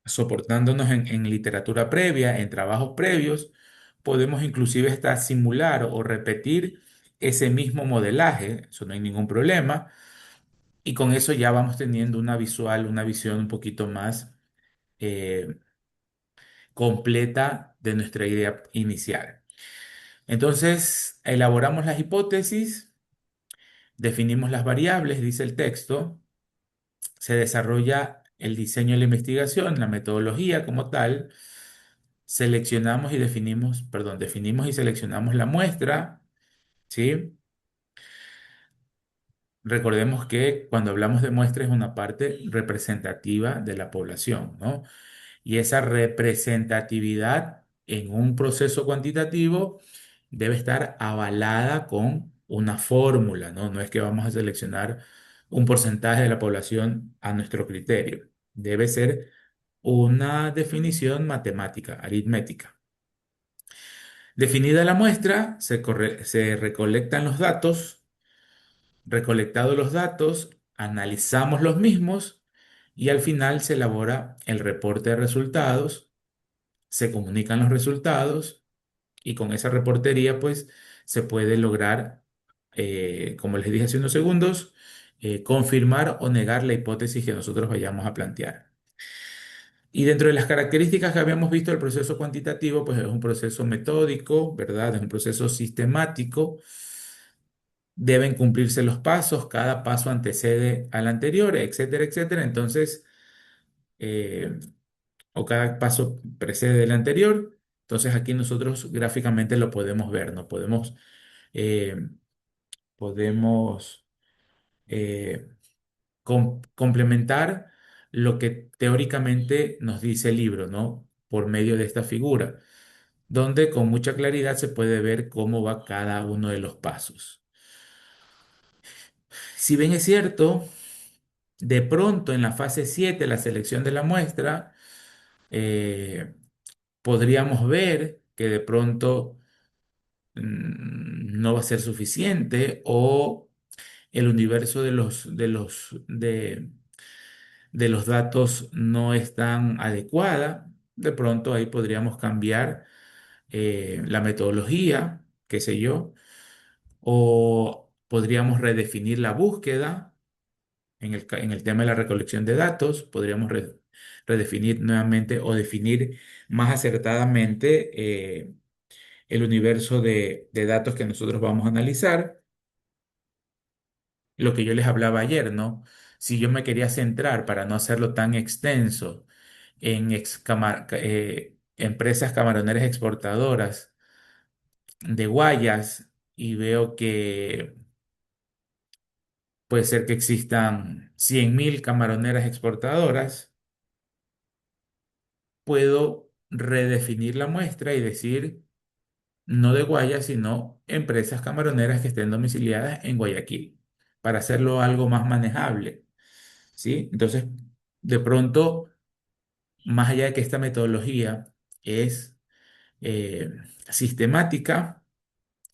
soportándonos en literatura previa, en trabajos previos, podemos inclusive hasta simular o repetir ese mismo modelaje, eso no hay ningún problema, y con eso ya vamos teniendo una visual, una visión un poquito más eh, completa de nuestra idea inicial. Entonces, elaboramos las hipótesis, definimos las variables, dice el texto, se desarrolla el diseño de la investigación, la metodología como tal, seleccionamos y definimos, perdón, definimos y seleccionamos la muestra, ¿sí? Recordemos que cuando hablamos de muestra es una parte representativa de la población, ¿no? Y esa representatividad en un proceso cuantitativo debe estar avalada con una fórmula, ¿no? No es que vamos a seleccionar un porcentaje de la población a nuestro criterio. Debe ser una definición matemática, aritmética. Definida la muestra, se recolectan los datos. Recolectados los datos, analizamos los mismos y al final se elabora el reporte de resultados, se comunican los resultados y con esa reportería pues se puede lograr, como les dije hace unos segundos, confirmar o negar la hipótesis que nosotros vayamos a plantear. Y dentro de las características que habíamos visto del proceso cuantitativo, pues es un proceso metódico, ¿verdad? Es un proceso sistemático. Deben cumplirse los pasos, cada paso antecede al anterior, etcétera, etcétera. Entonces, eh, o cada paso precede el anterior. Entonces, aquí nosotros gráficamente lo podemos ver, ¿no? Eh, podemos complementar lo que teóricamente nos dice el libro, ¿no? Por medio de esta figura, donde con mucha claridad se puede ver cómo va cada uno de los pasos. Si bien es cierto, de pronto en la fase 7, la selección de la muestra, eh, podríamos ver que de pronto no va a ser suficiente o el universo de los datos no es tan adecuada. De pronto ahí podríamos cambiar la metodología, qué sé yo, o podríamos redefinir la búsqueda. En el tema de la recolección de datos, podríamos redefinir nuevamente o definir más acertadamente el universo de datos que nosotros vamos a analizar. Lo que yo les hablaba ayer, ¿no? Si yo me quería centrar para no hacerlo tan extenso en empresas camaroneras exportadoras de Guayas y veo que puede ser que existan 100.000 camaroneras exportadoras. Puedo redefinir la muestra y decir no de Guaya, sino empresas camaroneras que estén domiciliadas en Guayaquil, para hacerlo algo más manejable, ¿sí? Entonces, de pronto, más allá de que esta metodología es eh, sistemática,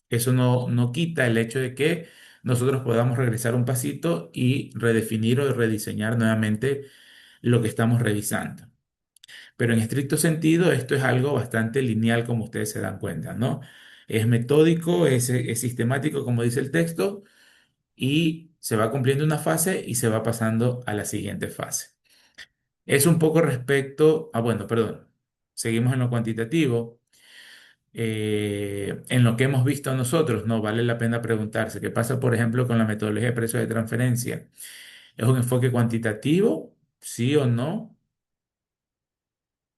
eso no quita el hecho de que nosotros podamos regresar un pasito y redefinir o rediseñar nuevamente lo que estamos revisando. Pero en estricto sentido, esto es algo bastante lineal, como ustedes se dan cuenta, ¿no? Es metódico, es sistemático, como dice el texto, y se va cumpliendo una fase y se va pasando a la siguiente fase. Es un poco respecto a, bueno, perdón, seguimos en lo cuantitativo. En lo que hemos visto nosotros, no vale la pena preguntarse qué pasa, por ejemplo, con la metodología de precios de transferencia. ¿Es un enfoque cuantitativo? ¿Sí o no?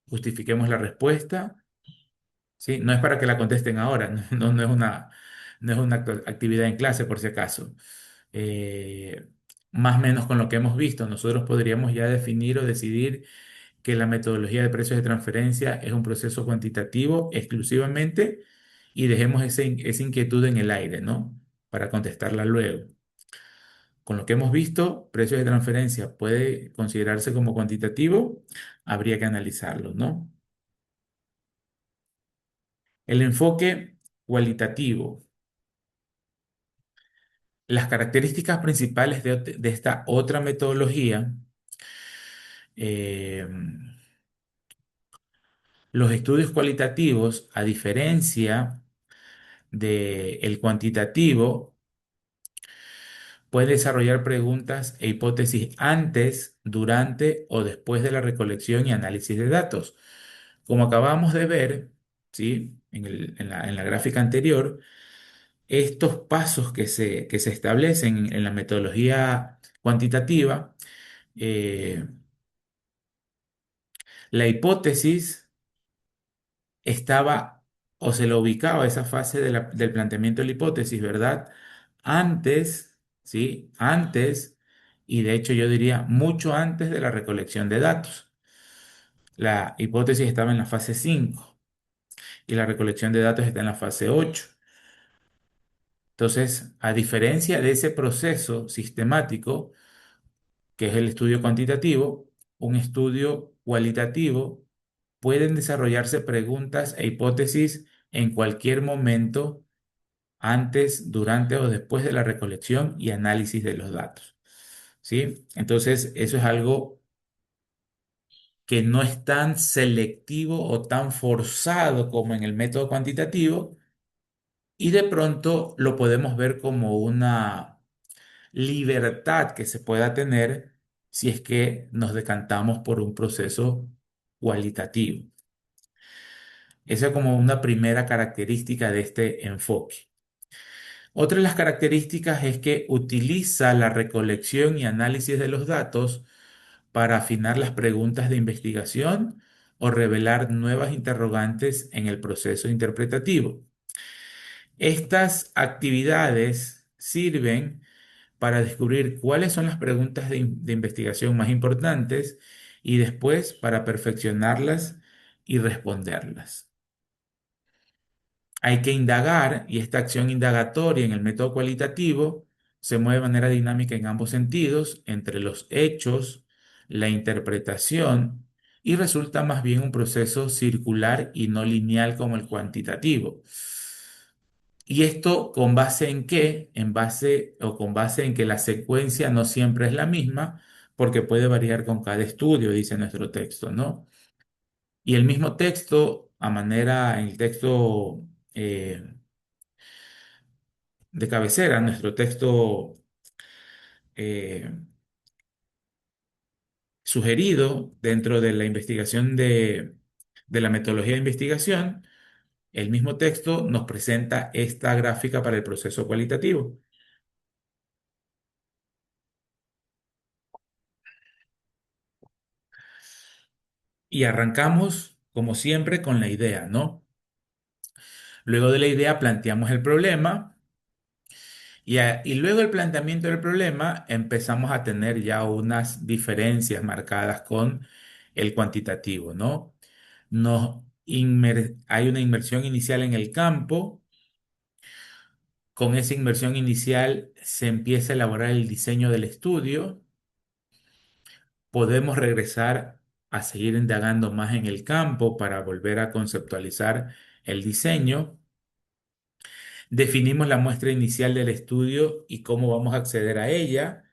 Justifiquemos la respuesta. ¿Sí? No es para que la contesten ahora, no es una actividad en clase por si acaso. Eh, Más o menos con lo que hemos visto, nosotros podríamos ya definir o decidir que la metodología de precios de transferencia es un proceso cuantitativo exclusivamente y dejemos esa inquietud en el aire, ¿no? Para contestarla luego. Con lo que hemos visto, precios de transferencia puede considerarse como cuantitativo, habría que analizarlo, ¿no? El enfoque cualitativo. Las características principales de esta otra metodología, eh, los estudios cualitativos, a diferencia del cuantitativo, pueden desarrollar preguntas e hipótesis antes, durante o después de la recolección y análisis de datos. Como acabamos de ver, ¿sí? En la gráfica anterior, estos pasos que se establecen en la metodología cuantitativa, eh, la hipótesis estaba o se lo ubicaba esa fase del planteamiento de la hipótesis, ¿verdad? Antes, ¿sí? Antes, y de hecho yo diría mucho antes de la recolección de datos. La hipótesis estaba en la fase 5 y la recolección de datos está en la fase 8. Entonces, a diferencia de ese proceso sistemático, que es el estudio cuantitativo, un estudio cualitativo, pueden desarrollarse preguntas e hipótesis en cualquier momento antes, durante o después de la recolección y análisis de los datos. ¿Sí? Entonces, eso es algo que no es tan selectivo o tan forzado como en el método cuantitativo y de pronto lo podemos ver como una libertad que se pueda tener si es que nos decantamos por un proceso cualitativo. Esa es como una primera característica de este enfoque. Otra de las características es que utiliza la recolección y análisis de los datos para afinar las preguntas de investigación o revelar nuevas interrogantes en el proceso interpretativo. Estas actividades sirven para descubrir cuáles son las preguntas de investigación más importantes y después para perfeccionarlas y responderlas. Hay que indagar y esta acción indagatoria en el método cualitativo se mueve de manera dinámica en ambos sentidos, entre los hechos, la interpretación y resulta más bien un proceso circular y no lineal como el cuantitativo. ¿Y esto con base en qué? En base o con base en que la secuencia no siempre es la misma, porque puede variar con cada estudio, dice nuestro texto, ¿no? Y el mismo texto, en el texto eh, de cabecera, nuestro texto eh, sugerido dentro de la investigación de la metodología de investigación, el mismo texto nos presenta esta gráfica para el proceso cualitativo. Y arrancamos, como siempre, con la idea, ¿no? Luego de la idea planteamos el problema Y luego el planteamiento del problema empezamos a tener ya unas diferencias marcadas con el cuantitativo, ¿no? Hay una inmersión inicial en el campo. Con esa inmersión inicial se empieza a elaborar el diseño del estudio. Podemos regresar a seguir indagando más en el campo para volver a conceptualizar el diseño. Definimos la muestra inicial del estudio y cómo vamos a acceder a ella.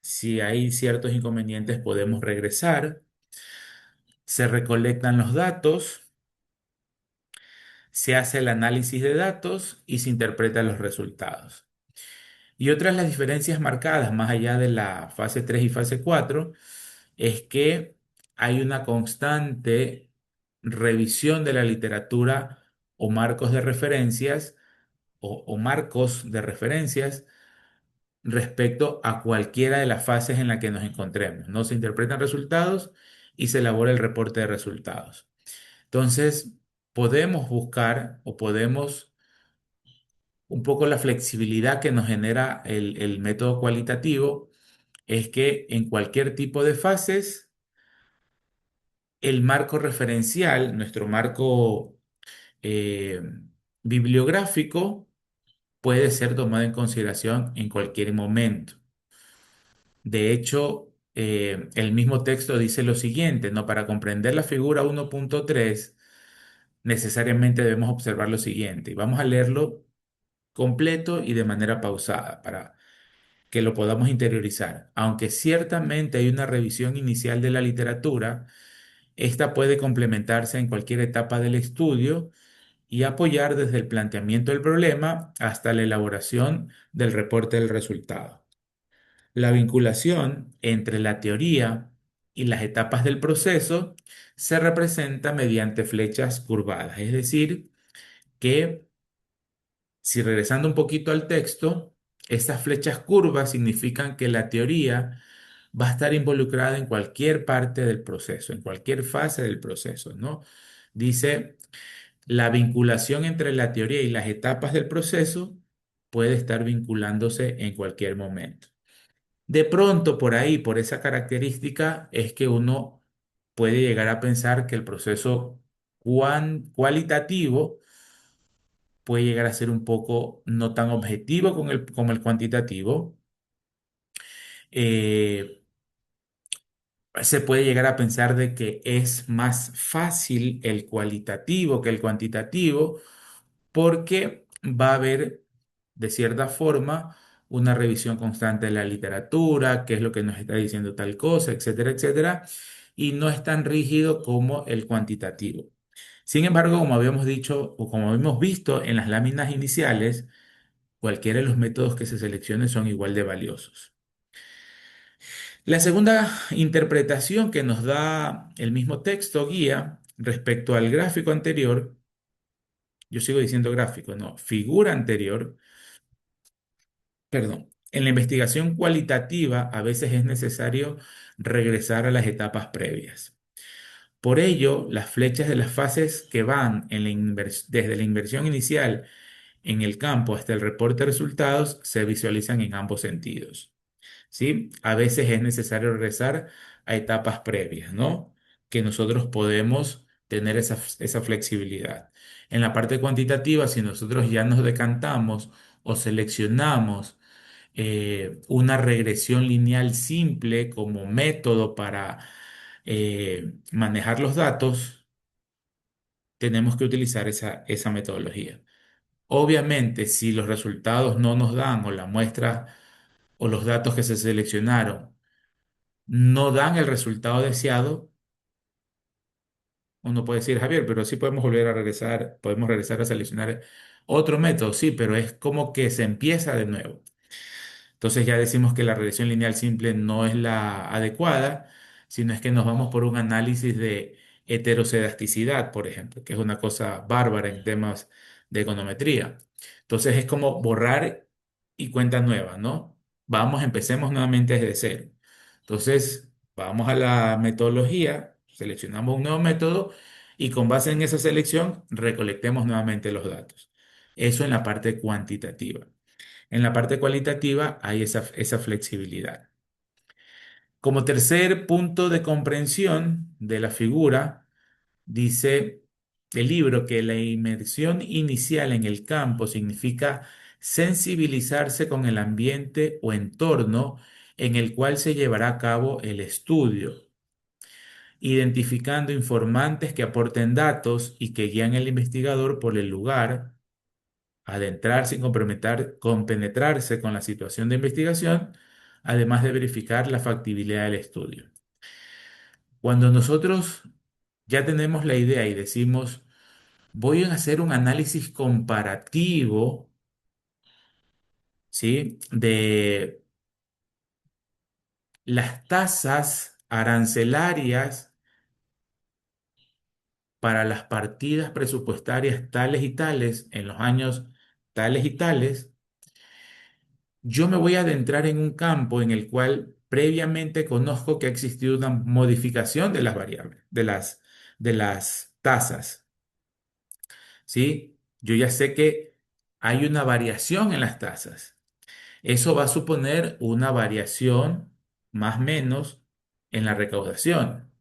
Si hay ciertos inconvenientes, podemos regresar. Se recolectan los datos, se hace el análisis de datos y se interpretan los resultados. Y otras las diferencias marcadas, más allá de la fase 3 y fase 4, es que hay una constante revisión de la literatura o marcos de referencias o marcos de referencias respecto a cualquiera de las fases en la que nos encontremos. No se interpretan resultados y se elabora el reporte de resultados. Entonces, podemos buscar o podemos un poco la flexibilidad que nos genera el método cualitativo es que en cualquier tipo de fases, el marco referencial, nuestro marco eh, bibliográfico, puede ser tomado en consideración en cualquier momento. De hecho, el mismo texto dice lo siguiente, ¿no? Para comprender la figura 1.3, necesariamente debemos observar lo siguiente. Y vamos a leerlo completo y de manera pausada para que lo podamos interiorizar. Aunque ciertamente hay una revisión inicial de la literatura, esta puede complementarse en cualquier etapa del estudio y apoyar desde el planteamiento del problema hasta la elaboración del reporte del resultado. La vinculación entre la teoría y las etapas del proceso se representa mediante flechas curvadas, es decir, que si regresando un poquito al texto, estas flechas curvas significan que la teoría va a estar involucrada en cualquier parte del proceso, en cualquier fase del proceso, ¿no? Dice, la vinculación entre la teoría y las etapas del proceso puede estar vinculándose en cualquier momento. De pronto, por ahí, por esa característica, es que uno puede llegar a pensar que el proceso cualitativo puede llegar a ser un poco no tan objetivo como el cuantitativo. Eh, Se puede llegar a pensar de que es más fácil el cualitativo que el cuantitativo porque va a haber, de cierta forma, una revisión constante de la literatura, qué es lo que nos está diciendo tal cosa, etcétera, etcétera, y no es tan rígido como el cuantitativo. Sin embargo, como habíamos dicho o como hemos visto en las láminas iniciales, cualquiera de los métodos que se seleccionen son igual de valiosos. La segunda interpretación que nos da el mismo texto guía respecto al gráfico anterior, yo sigo diciendo gráfico, no, figura anterior, perdón, en la investigación cualitativa a veces es necesario regresar a las etapas previas. Por ello, las flechas de las fases que van desde la inversión inicial en el campo hasta el reporte de resultados se visualizan en ambos sentidos. ¿Sí? A veces es necesario regresar a etapas previas, ¿no? Que nosotros podemos tener esa flexibilidad. En la parte cuantitativa, si nosotros ya nos decantamos o seleccionamos una regresión lineal simple como método para manejar los datos, tenemos que utilizar esa metodología. Obviamente, si los resultados no nos dan o la muestra o los datos que se seleccionaron no dan el resultado deseado, uno puede decir, Javier, pero sí podemos volver a regresar, podemos regresar a seleccionar otro método, sí, pero es como que se empieza de nuevo. Entonces ya decimos que la regresión lineal simple no es la adecuada, sino es que nos vamos por un análisis de heterocedasticidad, por ejemplo, que es una cosa bárbara en temas de econometría. Entonces es como borrar y cuenta nueva, ¿no? Vamos, empecemos nuevamente desde cero. Entonces, vamos a la metodología, seleccionamos un nuevo método y con base en esa selección recolectemos nuevamente los datos. Eso en la parte cuantitativa. En la parte cualitativa hay esa flexibilidad. Como tercer punto de comprensión de la figura, dice el libro que la inmersión inicial en el campo significa sensibilizarse con el ambiente o entorno en el cual se llevará a cabo el estudio, identificando informantes que aporten datos y que guían al investigador por el lugar, adentrarse y compenetrarse con la situación de investigación, además de verificar la factibilidad del estudio. Cuando nosotros ya tenemos la idea y decimos, voy a hacer un análisis comparativo, ¿sí? De las tasas arancelarias para las partidas presupuestarias tales y tales en los años tales y tales. Yo me voy a adentrar en un campo en el cual previamente conozco que ha existido una modificación de las variables, de las tasas, ¿sí? Yo ya sé que hay una variación en las tasas. Eso va a suponer una variación más o menos en la recaudación.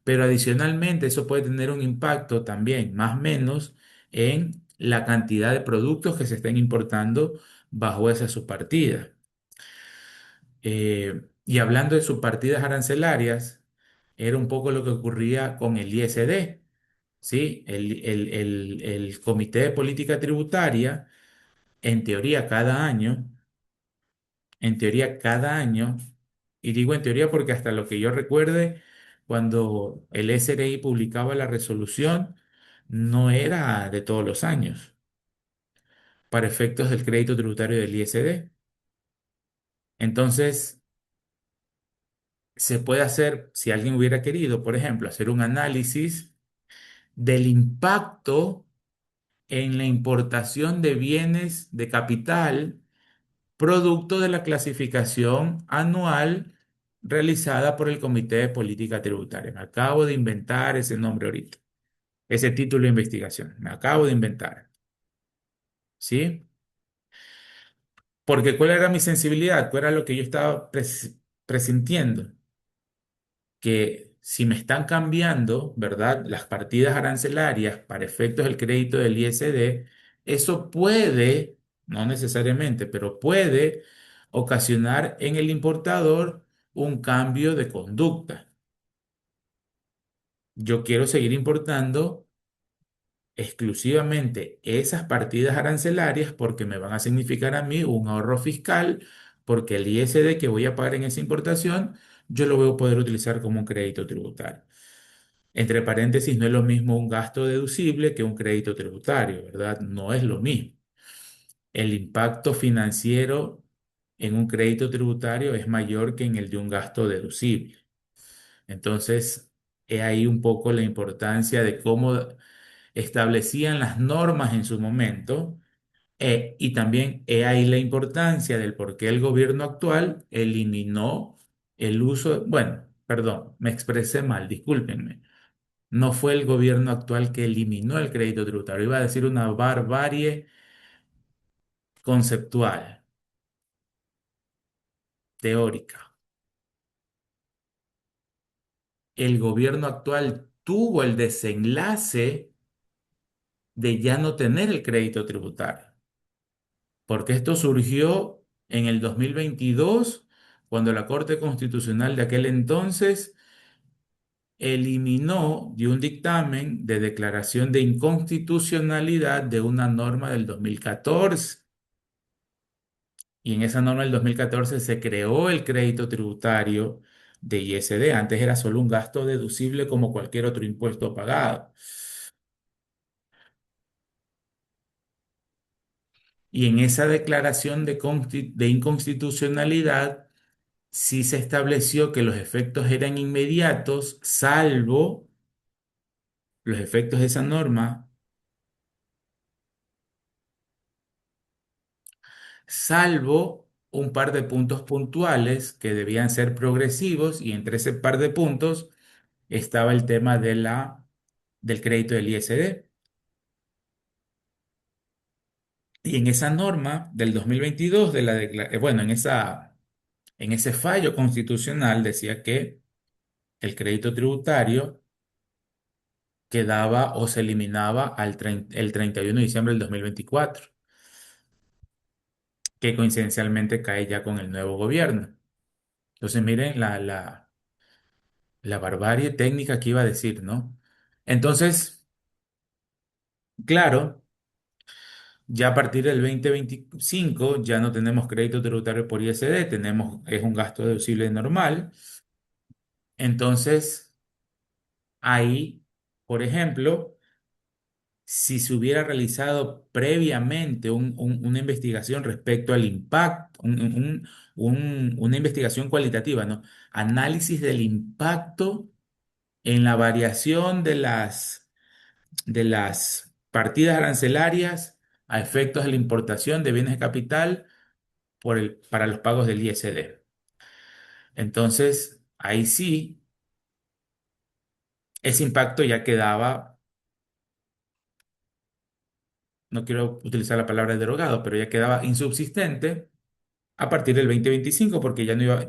Pero adicionalmente eso puede tener un impacto también más o menos en la cantidad de productos que se estén importando bajo esa subpartida. Y hablando de subpartidas arancelarias, era un poco lo que ocurría con el ISD, ¿sí? El Comité de Política Tributaria, en teoría cada año, y digo en teoría porque hasta lo que yo recuerde, cuando el SRI publicaba la resolución, no era de todos los años, para efectos del crédito tributario del ISD. Entonces, se puede hacer, si alguien hubiera querido, por ejemplo, hacer un análisis del impacto en la importación de bienes de capital producto de la clasificación anual realizada por el Comité de Política Tributaria. Me acabo de inventar ese nombre ahorita, ese título de investigación. Me acabo de inventar, ¿sí? Porque ¿cuál era mi sensibilidad? ¿Cuál era lo que yo estaba presintiendo? Que si me están cambiando, ¿verdad? Las partidas arancelarias para efectos del crédito del ISD, eso puede, no necesariamente, pero puede ocasionar en el importador un cambio de conducta. Yo quiero seguir importando exclusivamente esas partidas arancelarias porque me van a significar a mí un ahorro fiscal, porque el ISD que voy a pagar en esa importación, yo lo voy a poder utilizar como un crédito tributario. Entre paréntesis, no es lo mismo un gasto deducible que un crédito tributario, ¿verdad? No es lo mismo. El impacto financiero en un crédito tributario es mayor que en el de un gasto deducible. Entonces, he ahí un poco la importancia de cómo establecían las normas en su momento, y también he ahí la importancia del por qué el gobierno actual eliminó el uso, bueno, perdón, me expresé mal, discúlpenme. No fue el gobierno actual que eliminó el crédito tributario. Iba a decir una barbarie conceptual, teórica. El gobierno actual tuvo el desenlace de ya no tener el crédito tributario, porque esto surgió en el 2022, cuando la Corte Constitucional de aquel entonces eliminó de un dictamen de declaración de inconstitucionalidad de una norma del 2014. Y en esa norma del 2014 se creó el crédito tributario de ISD. Antes era solo un gasto deducible como cualquier otro impuesto pagado. Y en esa declaración de inconstitucionalidad sí se estableció que los efectos eran inmediatos, salvo los efectos de esa norma, salvo un par de puntos puntuales que debían ser progresivos, y entre ese par de puntos estaba el tema del crédito del ISD. Y en esa norma del 2022 bueno, en ese fallo constitucional decía que el crédito tributario quedaba o se eliminaba el 31 de diciembre del 2024, que coincidencialmente cae ya con el nuevo gobierno. Entonces, miren la barbarie técnica que iba a decir, ¿no? Entonces, claro, ya a partir del 2025 ya no tenemos crédito tributario por ISD, es un gasto deducible normal. Entonces, ahí, por ejemplo, si se hubiera realizado previamente una investigación respecto al impacto, una investigación cualitativa, ¿no? Análisis del impacto en la variación de las partidas arancelarias a efectos de la importación de bienes de capital para los pagos del ISD. Entonces, ahí sí, ese impacto ya quedaba, no quiero utilizar la palabra derogado, pero ya quedaba insubsistente a partir del 2025 porque ya no iba,